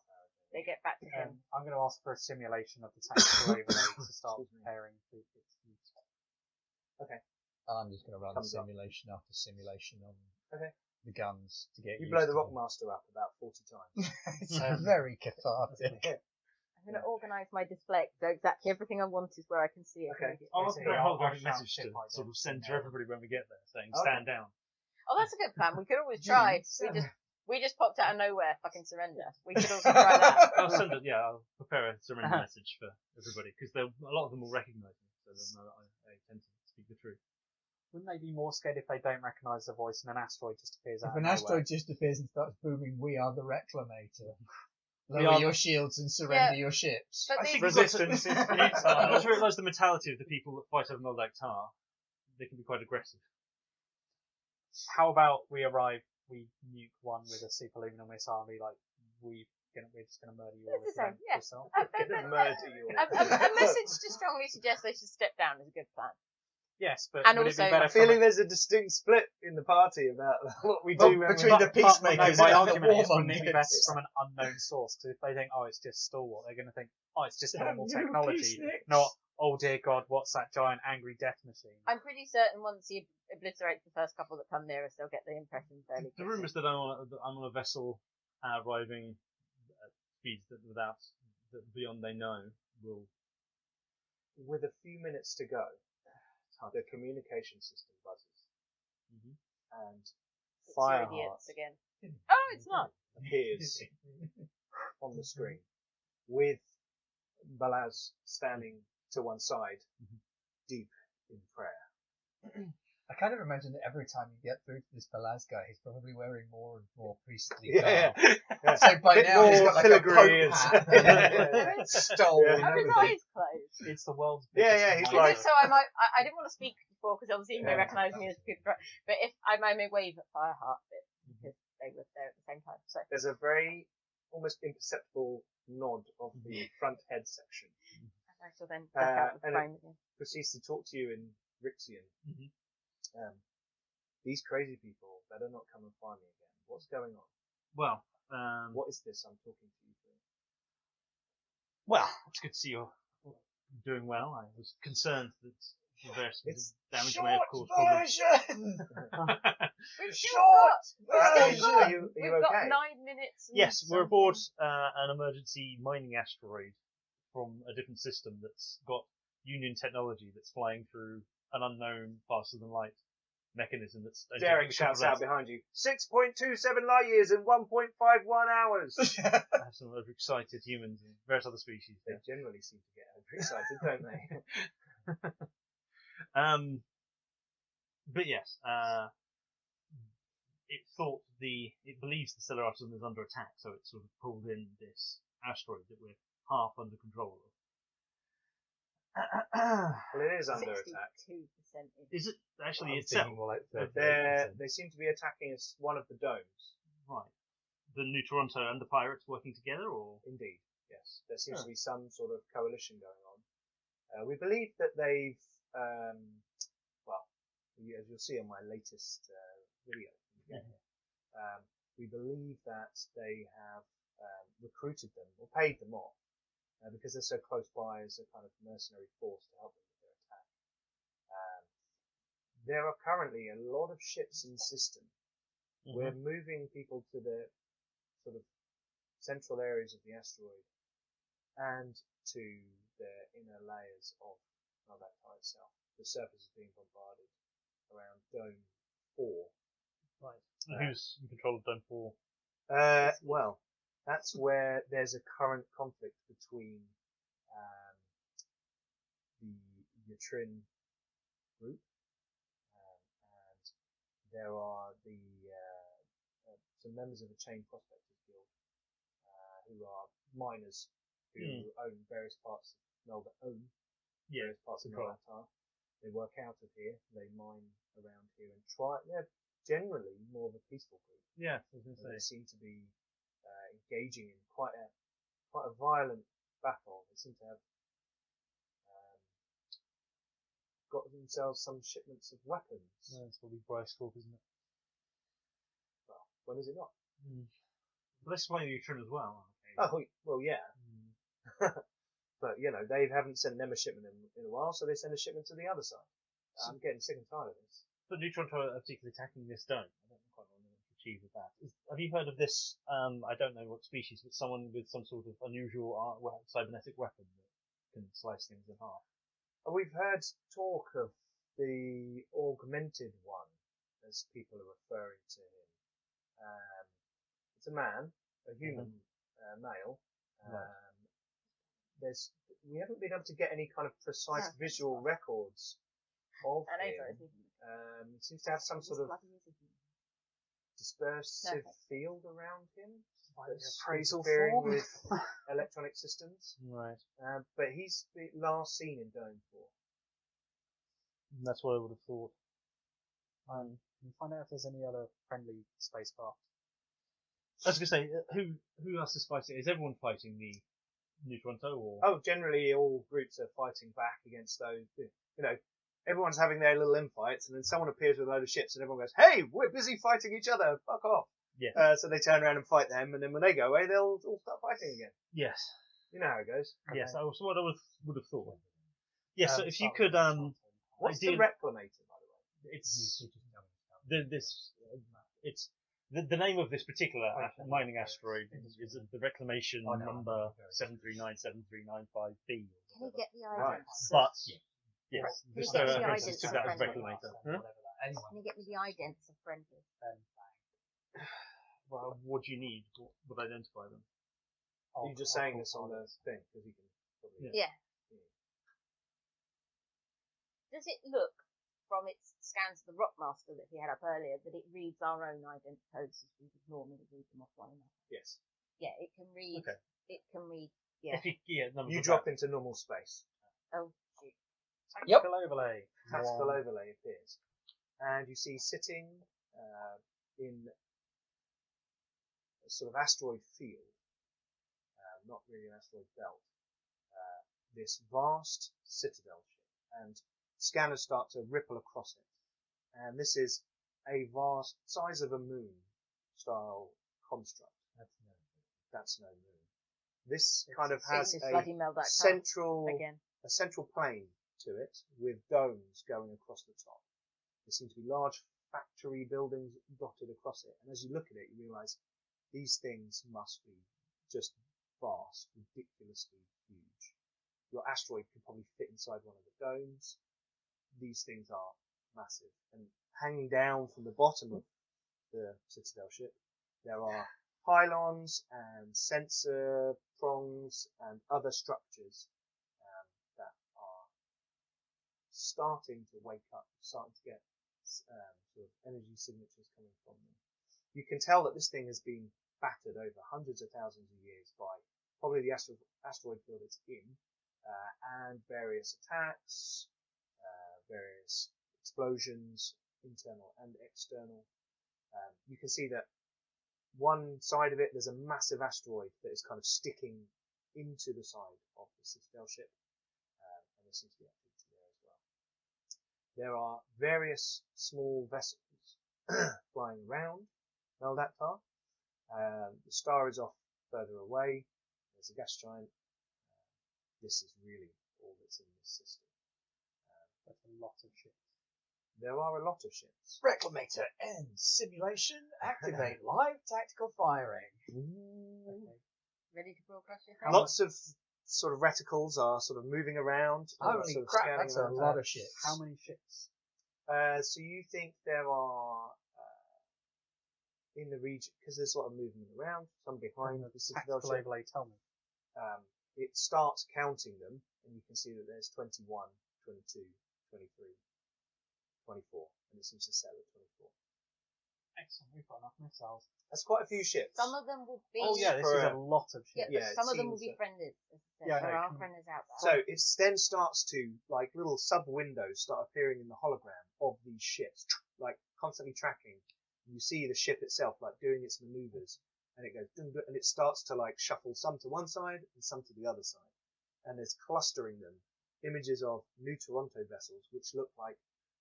they get back to him. I'm going to ask for a simulation of the tactical overlay to start Excuse me. preparing for its use. I'm just going to run Comes up. simulation after simulation on Okay. the guns to get You used blow the to Rockmaster up about 40 times. them. It's very cathartic. I'm going to organise my display so exactly everything I want is where I can see it. Okay. I'll Basically, put a I'll holographic shout message ship to like sort of this. center everybody when we get there, saying Okay. stand down. Oh, that's a good plan. We could always June try. 7th. We just popped out of nowhere, fucking surrender. We could also try that. I'll send it. Yeah, I'll prepare a surrender message for everybody because a lot of them will recognise me, so they'll know that I tend to speak the truth. Wouldn't they be more scared if they don't recognise the voice and an asteroid just appears out If of an nowhere? asteroid just appears and starts booming, we are the Reclaimator. We Lower are your shields and surrender your ships. But I think these, resistance. I just realised the mentality of the people that fight over Mel Dak Tar. They can be quite aggressive. How about we arrive, we nuke one with a superluminal missile and be like, we're just going to murder you all That's if the you same, don't yeah. yourself? Gonna murder you all. a message to strongly suggest they should step down is a good plan. Yes, but And would also- it be better I'm feeling there's a distinct split in the party about what we do when between we... the peacemakers my and the argument is, wouldn't it be warmongers. better from an unknown source? Because if they think, oh, it's just stalwart, they're going to think, oh, it's just Damn normal you, technology, peaceniks. not, oh dear God, what's that giant angry death machine? I'm pretty certain once he obliterates the first couple that come near us, they'll get the impression fairly The quickly. rumours that I'm on a vessel arriving at speeds that beyond they know will. With a few minutes to go, the communication system buzzes. And It's your Fireheart idiots again. Oh, it's not. appears on the screen with Balaz standing to one side, deep in prayer. I kind of imagine that every time you get through to this Balaz guy, he's probably wearing more and more priestly Yeah, garb. yeah. So by Bit now he's more got like filigree a and- pope hat, Yeah. and stole Yeah. and Are his everything. eyes closed? It's the world's Yeah, biggest yeah, he's reminder. like- Just so I didn't want to speak before because obviously he may Yeah. recognise me as Cooper, but if I may wave at Fireheart bit because they were there at the same time. So There's a very almost imperceptible nod of the front head section. I shall then duck out of the and frame again. Proceeds to talk to you in Rixian. These crazy people better not come and find me again. What's going on? Well, What is this I'm talking to you through? well, it's good to see you're doing well. I was concerned that the various It's damage may have Short caused problems. version! We've still Short got, version! Are you we've okay? got 9 minutes. And Yes, we're something. aboard an emergency mining asteroid from a different system that's got Union technology that's flying through an unknown faster than light mechanism that's. Derek shouts out behind you. 6.27 light years in 1.51 hours. I have some overexcited humans and various other species. They generally seem to get overexcited, don't they? But yes, it believes the stellar system is under attack, so it sort of pulled in this asteroid that we're half under control of. Well, it is under attack. 62%. Is it actually I'm itself? thinking more like 38%. They seem to be attacking one of the domes. Right. The New Toronto and the pirates working together, or? Indeed, yes. There seems to be some sort of coalition going on. We believe that they've, as you'll see on my latest video, we believe that they have recruited them or paid them off because they're so close by as a kind of mercenary force to help them with their attack. There are currently a lot of ships in the system. We're moving people to the sort of central areas of the asteroid and to the inner layers of Mel Dak Tar itself. The surface is being bombarded around Dome 4. Right. And who's in control of Dome 4? Well, that's where there's a current conflict between the Yatrin group and there are some members of the Chain Prospectors Guild who are miners who own various parts of Mel Dak Tar. They work out of here, they mine around here and they're generally more of a peaceful group. Yeah, I was going to They say. seem to be engaging in quite a violent battle. They seem to have got themselves some shipments of weapons. Yeah, it's probably Bryce Corp, isn't it? Well, when is it not? But they're supplying the Neutron as well. Oh, well, yeah. But, they haven't sent them a shipment in a while, so they send a shipment to the other side. I'm getting sick and tired of this. But Neutron are particularly attacking this dome. I don't quite know what to achieve with that. Have you heard of this, I don't know what species, but someone with some sort of unusual cybernetic weapon that can slice things in half? We've heard talk of the augmented one, as people are referring to him. It's a man, a human male. Right. We haven't been able to get any kind of precise visual records of him. It seems to have some sort of dispersive field around him. Appraisal interfering form. with electronic systems. Right. But he's last seen in Dome 4. That's what I would have thought. Can you find out if there's any other friendly spacecraft? I was going to say, who else is fighting? Is everyone fighting the Neutron or? Oh, generally all groups are fighting back against those. Everyone's having their little infights, and then someone appears with a load of ships, and everyone goes, "Hey, we're busy fighting each other. Fuck off." Yeah. So they turn around and fight them, and then when they go away, they'll all start fighting again. Yes. You know how it goes. Yes, that was what I would have thought. Yes, so if you could, What's the Reclaimator, by the way? It's the name of this particular mining asteroid is the reclamation number 7397395B. Can you get the Right. idents? But yes, Can you this get the reference idents took of that as friendly? reclamator. Can you get me the idents of friendly? Well, what do you need? What would identify them? You're just saying this on the thing because you can probably. Yeah. Does it look, from its scans of the Rockmaster that he had up earlier, that it reads our own ident codes as we would normally read them off one another? Yes. Yeah, it can read. Okay. It can read. Yeah. You drop into normal space. Oh shoot. Tactical overlay. Tactical overlay appears, and you see sitting in a sort of asteroid field, not really an asteroid belt, this vast citadel ship, and scanners start to ripple across it. And this is a vast, size of a moon style construct. That's no moon. This kind of has It's a bloody Mel Dak Tar central again. a central plane to it with domes going across the top. There seem to be large factory buildings dotted across it, and as you look at it, you realise these things must be just vast, ridiculously huge. Your asteroid could probably fit inside one of the domes. These things are massive, and hanging down from the bottom of the citadel ship, there are pylons and sensor prongs and other structures that are starting to wake up, starting to get sort of energy signatures coming from them. You can tell that this thing has been battered over hundreds of thousands of years by probably the asteroid field it's in, and various attacks, various explosions, internal and external. You can see that one side of it, there's a massive asteroid that is kind of sticking into the side of the citadel ship, and there seems to be activity there as well. There are various small vessels flying around Mel Dak Tar. The star is off further away. There's a gas giant. This is really all that's in this system. That's a lot of ships. There are a lot of ships. Reclaimator ends. Simulation. Activate live tactical firing. Ready to broadcast your thing? Lots of sort of reticles are sort of moving around. Holy sort of crap, scanning that's a around. lot of ships. How many ships? So you think there are in the region, because there's a lot of movement around, some behind the citadel Tactical ship. overlay, tell me. It starts counting them, and you can see that there's 21, 22, 23, 24, and it seems to settle at 24. Excellent, we've got enough missiles. That's quite a few ships. Some of them will be. Oh yeah, this For is a- a lot of Yeah, ships. Yeah, but some it of them will seems be that- friendlies. As I said. Yeah, there no, are can- friendlies out there. So it then starts to, like, little sub-windows start appearing in the hologram of these ships, like, constantly tracking. You see the ship itself, like, doing its maneuvers, and it goes dun, dun, and it starts to like shuffle some to one side and some to the other side, and there's clustering them images of New Toronto vessels which look like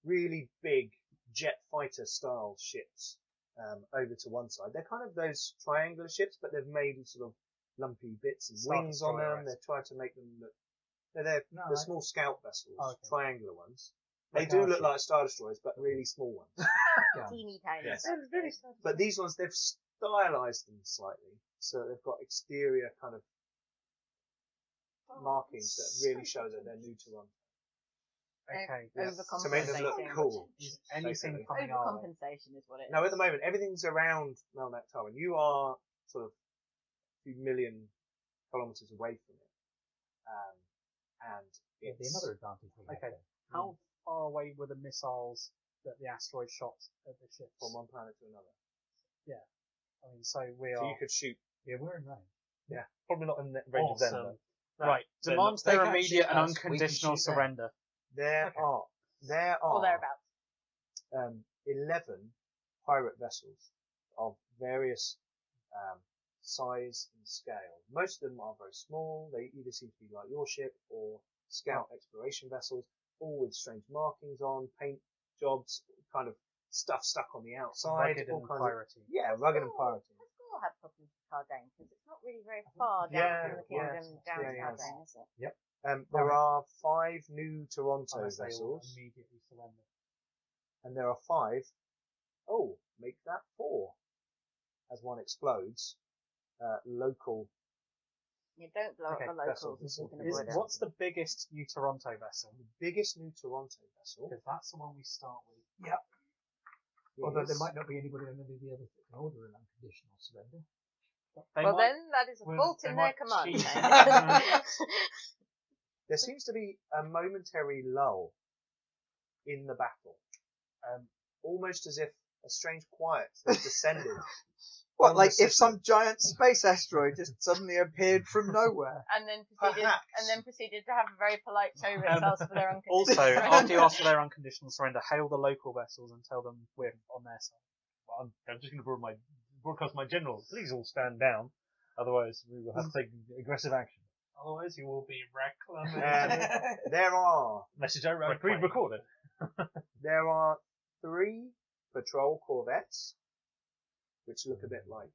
really big jet fighter style ships over to one side. They're kind of those triangular ships, but they've made sort of lumpy bits and Star wings on Destroyer, them. They're trying to make them look. They're small scout vessels, triangular ones. They do look like Star Destroyers, but really small ones. Teeny tiny. Yes. Very But these ones, they've stylized them slightly, so they've got exterior kind of markings that really show that they're New Toronto. Okay. To make them look cool. Anything basically. coming our way? Overcompensation is what it is. Now, at the moment, everything's around Mel Dak Tar, and you are sort of a few million kilometers away from it. And It'd be it's another advantage we have Okay. then. How far away were the missiles that the asteroid shot at the ships? from one planet to another. I mean, so we So are you could shoot. Yeah, we're in range. Probably not in the range of them. awesome. Though. Right. Then Demands they their can't immediate shoot and us, we can unconditional shoot them. surrender. There are Or thereabouts. 11 pirate vessels of various size and scale. Most of them are very small. They either seem to be like your ship or scout exploration vessels, all with strange markings on, paint jobs, kind of stuff stuck on the outside. Rugged all and kinds piratey. rugged and piratey. Let's go have problems with Cardane, because it's not really very far down Yeah, from the kingdom down to yeah, Cardane, is it? There are 5 new Toronto Unless they all vessels, immediately surrender. and there are 5. Oh, make that 4. As one explodes, local. You don't blow Okay, up the locals vessels. if you can Is, avoid it. what's the biggest New Toronto vessel? The biggest new Toronto vessel. Because that's the one we start with. Although there is- might not be anybody on any of the others that can order an unconditional surrender. They Well, might- then that is a well, fault they in their might command. cheat. then. There seems to be a momentary lull in the battle, almost as if a strange quiet has descended. What, on like the if some giant space asteroid just suddenly appeared from nowhere? and then proceeded to have a very polite show results for their unconditional Also, surrender. after you ask for their unconditional surrender, hail the local vessels and tell them we're on their side. Well, I'm just going to broadcast my general. Please all stand down. Otherwise, we will have to take aggressive action. Otherwise, you will be And reclaimator. there are Message I pre-recorded. 3 patrol corvettes, which look a bit like.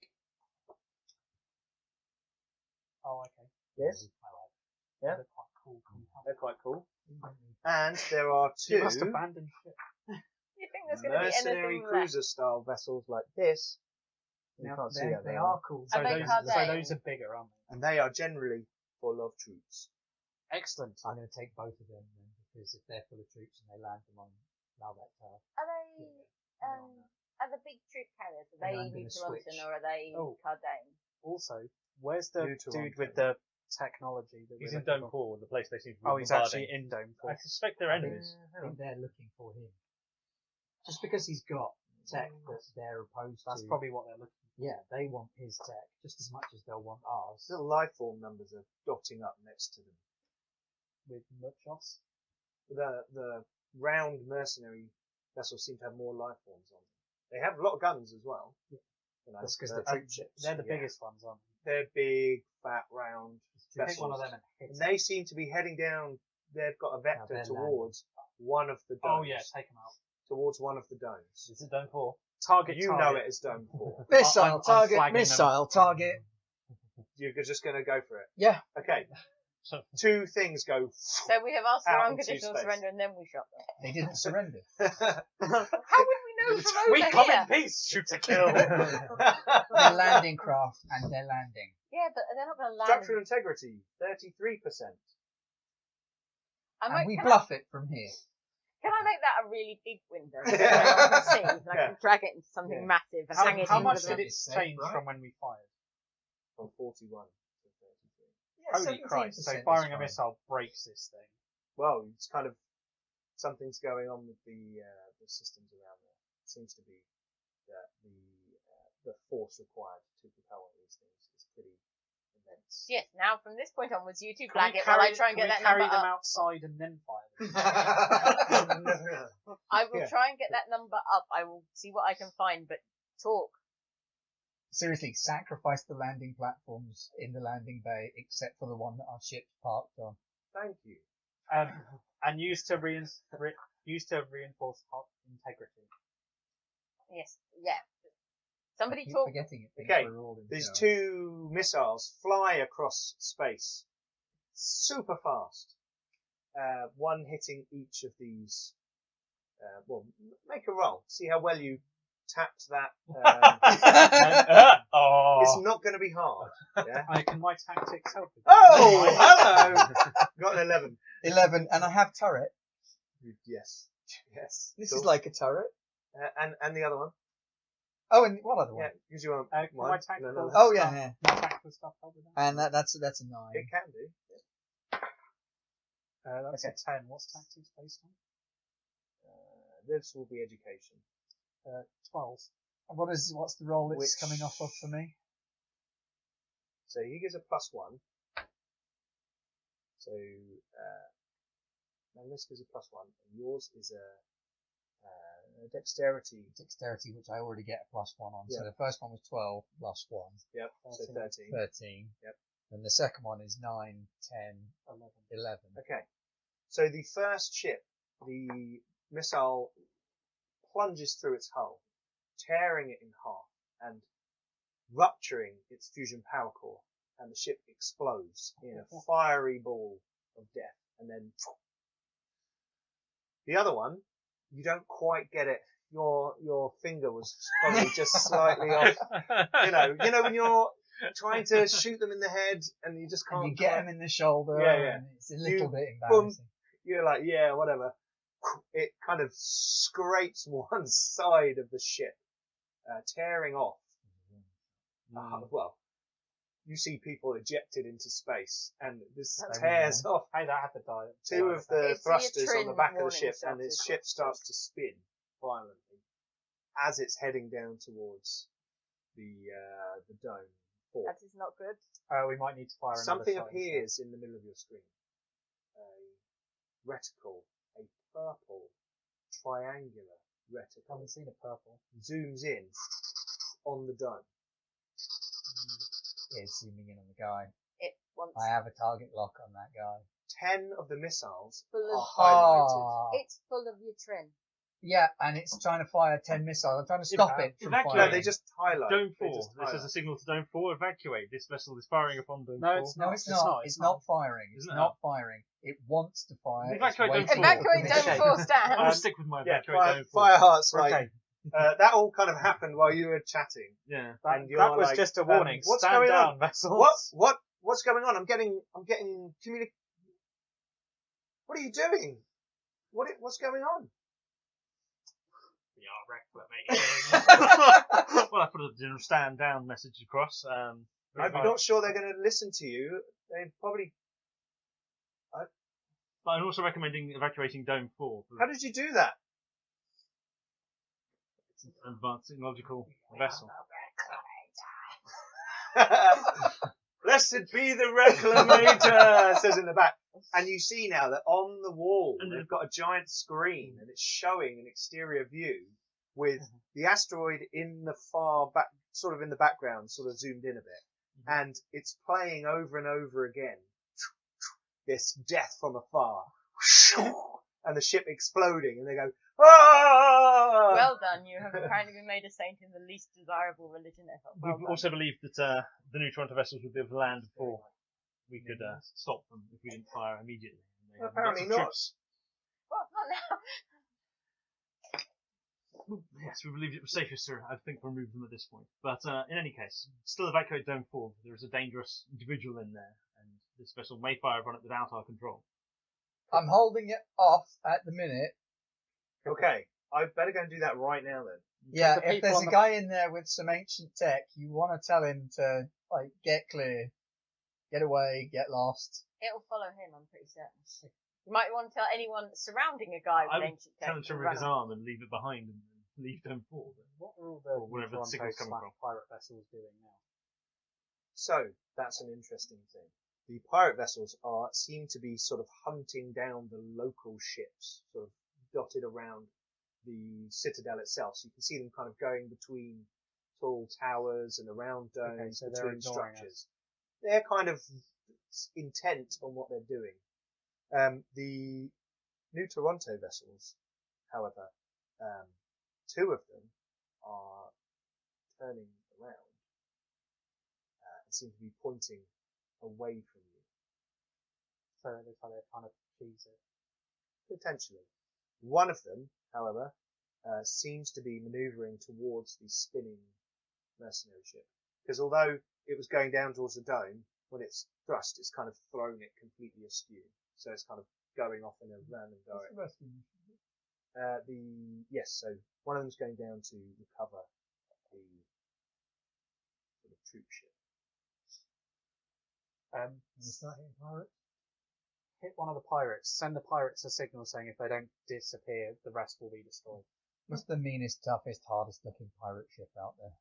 Oh, okay. Yes. I like Yeah. They're quite cool. They're quite cool. And there are 2 You must abandon ship. You think there's going to be mercenary anything left? cruiser style vessels like this. You Now, can't see that they very are well. cool. So Are they those, Cardane? so those are bigger, aren't they? And they are generally full of troops. Excellent. I'm going to take both of them then, because if they're full of troops and they land them on Mel Dak Tar, Are they, are the big troop carriers, are they And I'm New gonna Toronto switch. or are they Oh. Cardane? Also, where's the New dude Toronto. with the technology? That He's we're in looking Dome for? 4, the place they seem to be Oh, he's bombarding. actually in Dome 4. I suspect they're enemies. I think they're looking for him. Just because he's got tech that they're opposed That's to. probably what they're looking for. Yeah, they want his tech just as much as they'll want ours. Little life form numbers are dotting up next to them. With Muchos. The round mercenary vessels seem to have more life forms on them. They have a lot of guns as well. You know, That's because but they're troop ships. They're the Yeah. biggest ones, aren't they're big, fat, round they? Pick one of vessels. them and hit And them. they seem to be heading down. They've got a vector they're towards one of the domes. Oh yeah, take them out. Towards one of the domes. Is it Dome 4? Target. You know it as Dome 4. Missile I'm target, flagging them. missile target. You're just going to go for it. Yeah. Okay. So, 2 things go. So we have asked for Out into unconditional space. surrender and then we shot them. They didn't surrender. How would we know from over We here? come in peace. Shoot to kill. They're landing craft and they're landing. Yeah, but they're not going to land. Structural integrity, 33%. I might, And we can, bluff it from here. can I make that a really big window so everyone can see? And I Yeah. can drag it into something Yeah. massive and hang it How in much with did them. it change from when we fired? From 41 to 33. Holy Christ! So firing a missile breaks this thing. Well, it's kind of something's going on with the systems around there. It seems to be that the force required to propel these things is pretty immense. Yes, now from this point onwards, you two Can flag we it while I carry- try and can get we that carry number them up. outside and then fire them? I will Yeah. try and get that number up. I will see what I can find, but talk. seriously, sacrifice the landing platforms in the landing bay, except for the one that our ship's parked on. Thank you. And use to reinforce integrity. Yes, yeah. Somebody I keep talk. forgetting it. Okay, We're all in these charge. 2 missiles fly across space super fast. One hitting each of these. Well, make a roll. See how well you tapped that. It's not going to be hard. Yeah. Can my tactics help with that? Oh, hello! Got an 11. 11, and I have turret. Yes. Yes. This Cool. is like a turret. And the other one. Oh, and what other one? Yeah, gives you one. Can one. my tactical Oh, stuff, yeah. my tactical stuff help with that? And that's a 9. It can do. That's Okay. a 10. What's tactics based on? This will be education. 12. And what's the roll it's Which- coming off of for me? So he gives a +1. So, and this gives a +1. And yours is a dexterity. Dexterity, which I already get a +1 on. Yeah. So the first one was 12 plus 1, Yep. So 13. 13. Yep. And the second one is 9, 10, 11. Okay. So the first ship, the missile plunges through its hull, tearing it in half and rupturing its fusion power core, and the ship explodes in a fiery ball of death. And then the other one, you don't quite get it. Your finger was probably just slightly off. You know when you're trying to shoot them in the head and you just can't. And you get quite- them in the shoulder, Yeah. and it's a little bit boom. embarrassing. You're like, yeah, whatever. It kind of scrapes one side of the ship, tearing off. Well, you see people ejected into space, and this tears off Hey, that had to die. 2 of the It's the thrusters on the Yatrin back of the warning ship, shot and the as ship well. starts to spin violently as it's heading down towards the dome. That is not good. We might need to fire another Something shot appears in the middle of your screen. A reticle, a purple, triangular I reticle, haven't seen a purple. zooms in on the dome. It's zooming in on the guy. It wants. I have a target lock on that guy. 10 of the missiles Full are of. highlighted. Ah. It's full of Yatrin. Yeah, and it's trying to fire 10 missiles. I'm trying to stop it from evacuate. No, firing. they just highlight. Dome They 4. just This is highlight. a signal to Dome 4. Evacuate. This vessel is firing upon Dome 4. No, it's No, not. it's not. It's not firing. It's Isn't it? not firing. It wants to fire. It's Evacuate waiting Dome for Evacuate permission. Dome 4 I'm stand. going to stick with my Yeah, evacuate Dome 4. Fireheart's like, Okay. that all kind of happened while you were chatting. Yeah. And you're That was like, just a warning. what's Stand going down, on? vessels. What's going on? I'm getting What are you doing? What's going on? We are Reclaimator. Well, I put a general stand down message across. I'm not sure they're going to listen to you. They probably. But I'm also recommending evacuating Dome 4. How did you do that? It's an advanced technological vessel. Blessed be the Reclaimator, it says in the back. And you see now that on the wall, they've got a giant screen and it's showing an exterior view with the asteroid in the far back, sort of in the background, sort of zoomed in a bit. And it's playing over and over again. This death from afar. And the ship exploding and they go, ah! Well done. You have apparently been made a saint in the least desirable religion ever. Well We done. also believed that the new Toronto vessels would be able to land before we could stop them if we didn't fire immediately. And they Well, had lots apparently of not. troops. What? Not now. Yes, we believed it was safest to, I think, remove them at this point. But in any case, still evacuate Dome 4. There is a dangerous individual in there, and this vessel may fire upon it without our control. I'm holding it off at the minute. Okay, I better go and do that right now then. Yeah, The if people there's on a the- guy in there with some ancient tech, you want to tell him to, like, get clear, get away, get lost. It'll follow him, I'm pretty certain. You might want to tell anyone surrounding a guy I with would ancient tell tech him to to remove run his off. arm and leave it behind and leave Dome 4. What are all the Or wherever the Toronto signal's coming slash from. pirate vessels doing now? So, that's an interesting thing. The pirate vessels seem to be sort of hunting down the local ships, sort of dotted around the citadel itself. So you can see them kind of going between tall towers and around domes Okay, so they're between ignoring us. structures. They're kind of intent on what they're doing. The New Toronto vessels, however, two of them are turning around and seem to be pointing away from you. So it looks like they're trying to cheese it. Potentially. One of them, however, seems to be manoeuvring towards the spinning mercenary ship. Because although it was going down towards the dome, when it's thrust, it's kind of thrown it completely askew. So it's kind of going off in a random direction. Yes, so one of them's going down to recover the sort of troop ship. It's not hitting pirates. Hit one of the pirates. Send the pirates a signal saying if they don't disappear, the rest will be destroyed. What's the meanest, toughest, hardest looking pirate ship out there?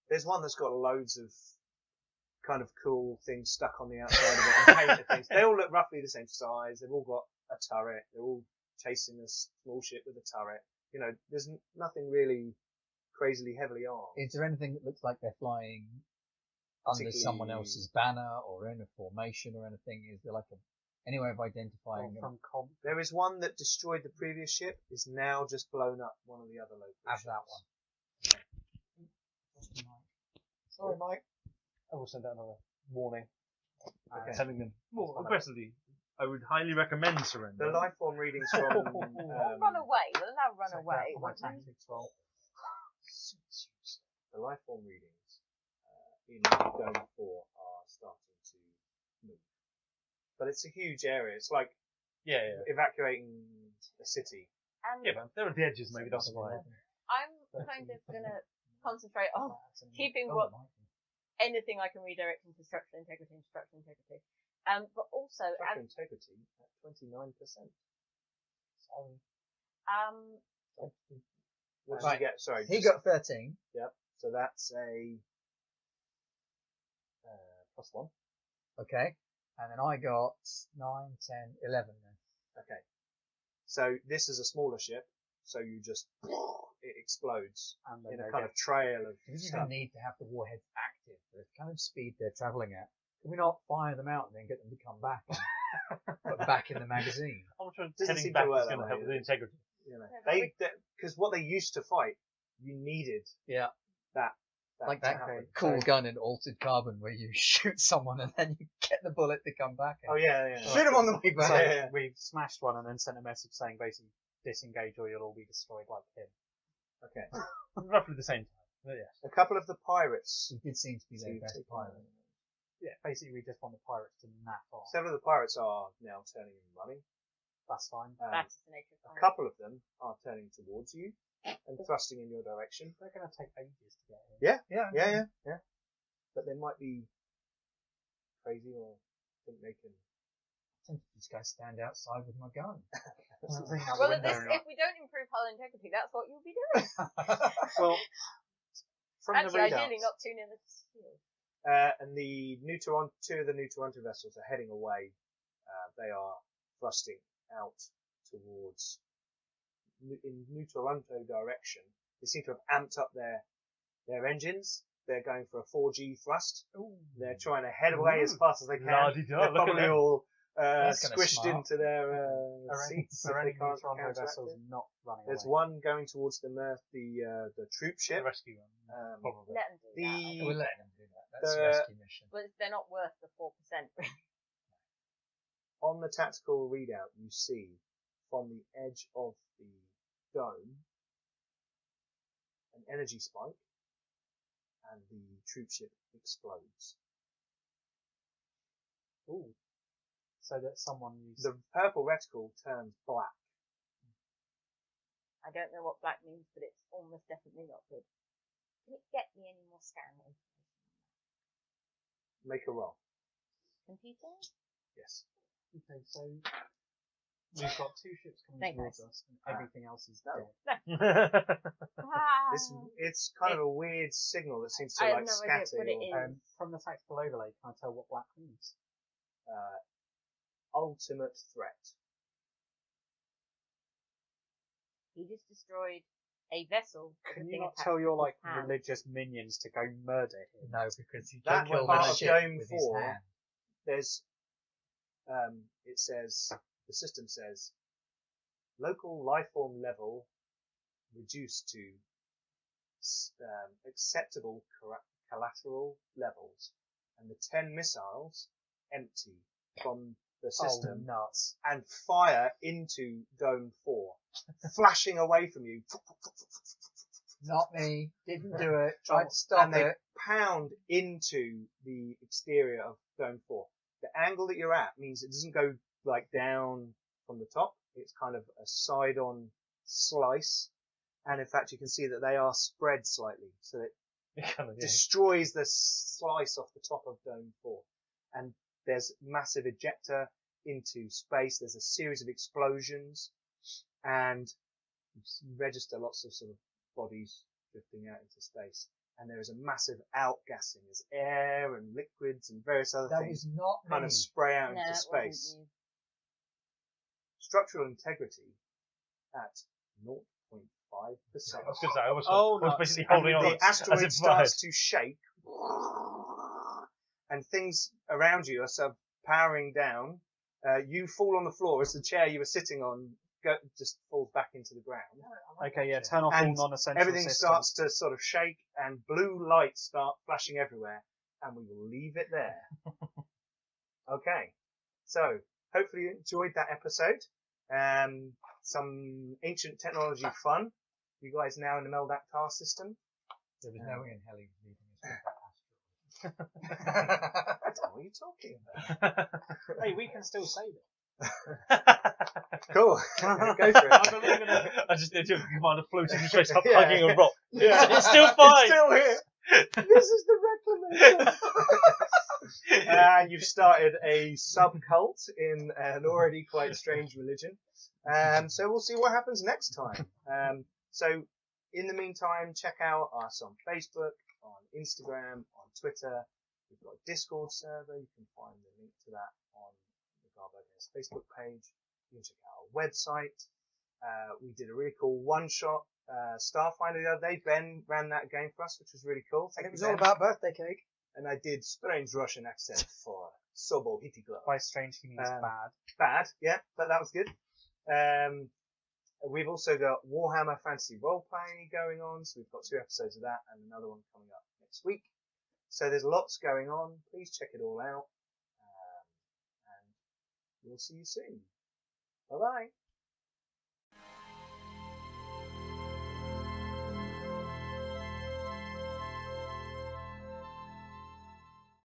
There's one that's got loads of kind of cool things stuck on the outside of it and painted things. They all look roughly the same size. They've all got a turret. They're all chasing a small ship with a turret. You know, there's nothing really crazily heavily armed. Is there anything that looks like they're flying under someone else's banner or in a formation or anything? Is there like any way of identifying them? From comp. There is one that destroyed the previous ship, is now just blown up one of the other local Have ships. that one. Sorry, Mike. I will send out another warning. Okay. Telling them more aggressively. I would highly recommend surrender. The life form readings from We'll run away. We'll allow run away. My tactics roll. the life form readings in Dome 4 are starting to move. But it's a huge area. It's like Yeah. evacuating a city. And Yeah, but they're at the edges, maybe that's why. I'm kind of going to concentrate on keeping anything I can redirect into structural integrity. But also, Structural integrity at 29%. um, What did you get? Sorry. He got 13. Yep. So that's a +1. Okay. And then I got 9, 10, 11 then. Okay. So this is a smaller ship, so you just it explodes And in then a kind of trail of Do we even stuff. need to have the warheads active for the kind of speed they're travelling at? Can we not fire them out and then get them to come back and put back in the magazine? I'm sure Doesn't heading seem back to work is that going to way, help with the does it? integrity. You know, Yeah, because what they used to fight, you needed Yeah. that Like to that happen. cool gun in Altered Carbon where you shoot someone and then you get the bullet to come back. Oh yeah. Shoot him on the way back. So Yeah. we've smashed one and then sent a message saying basically disengage or you'll all be destroyed like him. Okay. Roughly the same time. But yes. A couple of the pirates. He did seem to be their seem best to- pilot. Yeah, basically we just want the pirates to nap off. Several of the pirates are now turning and running. That's fine. that's the nature A of fire. couple of them are turning towards you and thrusting in your direction. They're going to take ages to get here. Yeah. But they might be crazy or think they can. I think this guy stand outside with my gun. Well, if we don't improve hull integrity, that's what you'll be doing. Well, from Actually, the ideally readouts, not too near the shield. and the two of the New Toronto vessels are heading away. They are thrusting out towards in New Toronto direction. They seem to have amped up their engines. They're going for a 4G thrust. They're trying to head away as fast as they can. La-di-da, They're look at probably them. all That's kinda squished smart. into their Are any seats. if they can't Toronto counteract vessels it. not running There's away? one going towards the troop The ship. rescue one. Probably. Let them do that. I The- think. We're letting them do that. That's a The- rescue mission. But they're not worth the 4%. On the tactical readout, you see from the edge of the dome an energy spike, and the troop ship explodes. Ooh. So that someone used... The purple reticle turns black. I don't know what black means, but it's almost definitely not good. Can it get me any more scan information? Make a roll. Computer? Yes. Okay, so we've got two ships coming Very towards nice. us, and everything else is dead. It's kind of a weird signal that seems to I have like no idea scatter what it your is. From the tactical overlay, can I tell what black means? ultimate threat. He just destroyed a vessel. with Can a you thing not attached tell to your his like hand. religious minions to go murder him? No, because you That can kill part the of ship Dome with his 4, hand. there's, it says, the system says, local lifeform level reduced to acceptable collateral levels, and the 10 missiles empty from the system Oh, nuts. and fire into Dome 4, flashing away from you. Not me. Didn't do it. Tried to stop and they it. pound into the exterior of Dome 4. The angle that you're at means it doesn't go like down from the top. It's kind of a side-on slice. And in fact, you can see that they are spread slightly, so it destroys the slice off the top of Dome 4. And there's massive ejector into space. There's a series of explosions, and you register lots of sort of bodies drifting out into space. And there is a massive outgassing. There's air and liquids and various other That things was not kind me. of spray out No, into it space. wasn't you. Structural integrity at 0.5%. I was going to say, I was nuts. basically And holding on the as asteroid it fired. starts to shake, and things around you are sort of powering down. You fall on the floor as the chair you were sitting on just falls back into the ground. Okay, yeah, turn off And all non-essential everything systems. starts to sort of shake, and blue lights start flashing everywhere, and we will leave it there. Okay, so hopefully you enjoyed that episode. Some ancient technology fun. You guys now in the Mel Dak Tar system. There was no way in hell he was leaving us with that asteroid. I don't know what you're talking about. Hey, we can still save it. Cool. Go for it. I believe in it. I just did command of floating in space, Yeah. hugging a rock. Yeah. It's still fine. It's still here. This is the Reclaimator. You've started a sub-cult in an already quite strange religion. So we'll see what happens next time. So in the meantime, check out us on Facebook, on Instagram, on Twitter. We've got a Discord server. You can find the link to that on the Garblag Games Facebook page. You can check out our website. We did a really cool one-shot Starfinder the other day. Ben ran that game for us, which was really cool. And it was all about birthday cake. And I did strange Russian accent for Sobo Hitiglo. By strange, he means bad. Bad, yeah, but that was good. We've also got Warhammer Fantasy Roleplay going on, so we've got 2 episodes of that and another one coming up next week. So there's lots going on. Please check it all out. And we'll see you soon. Bye bye.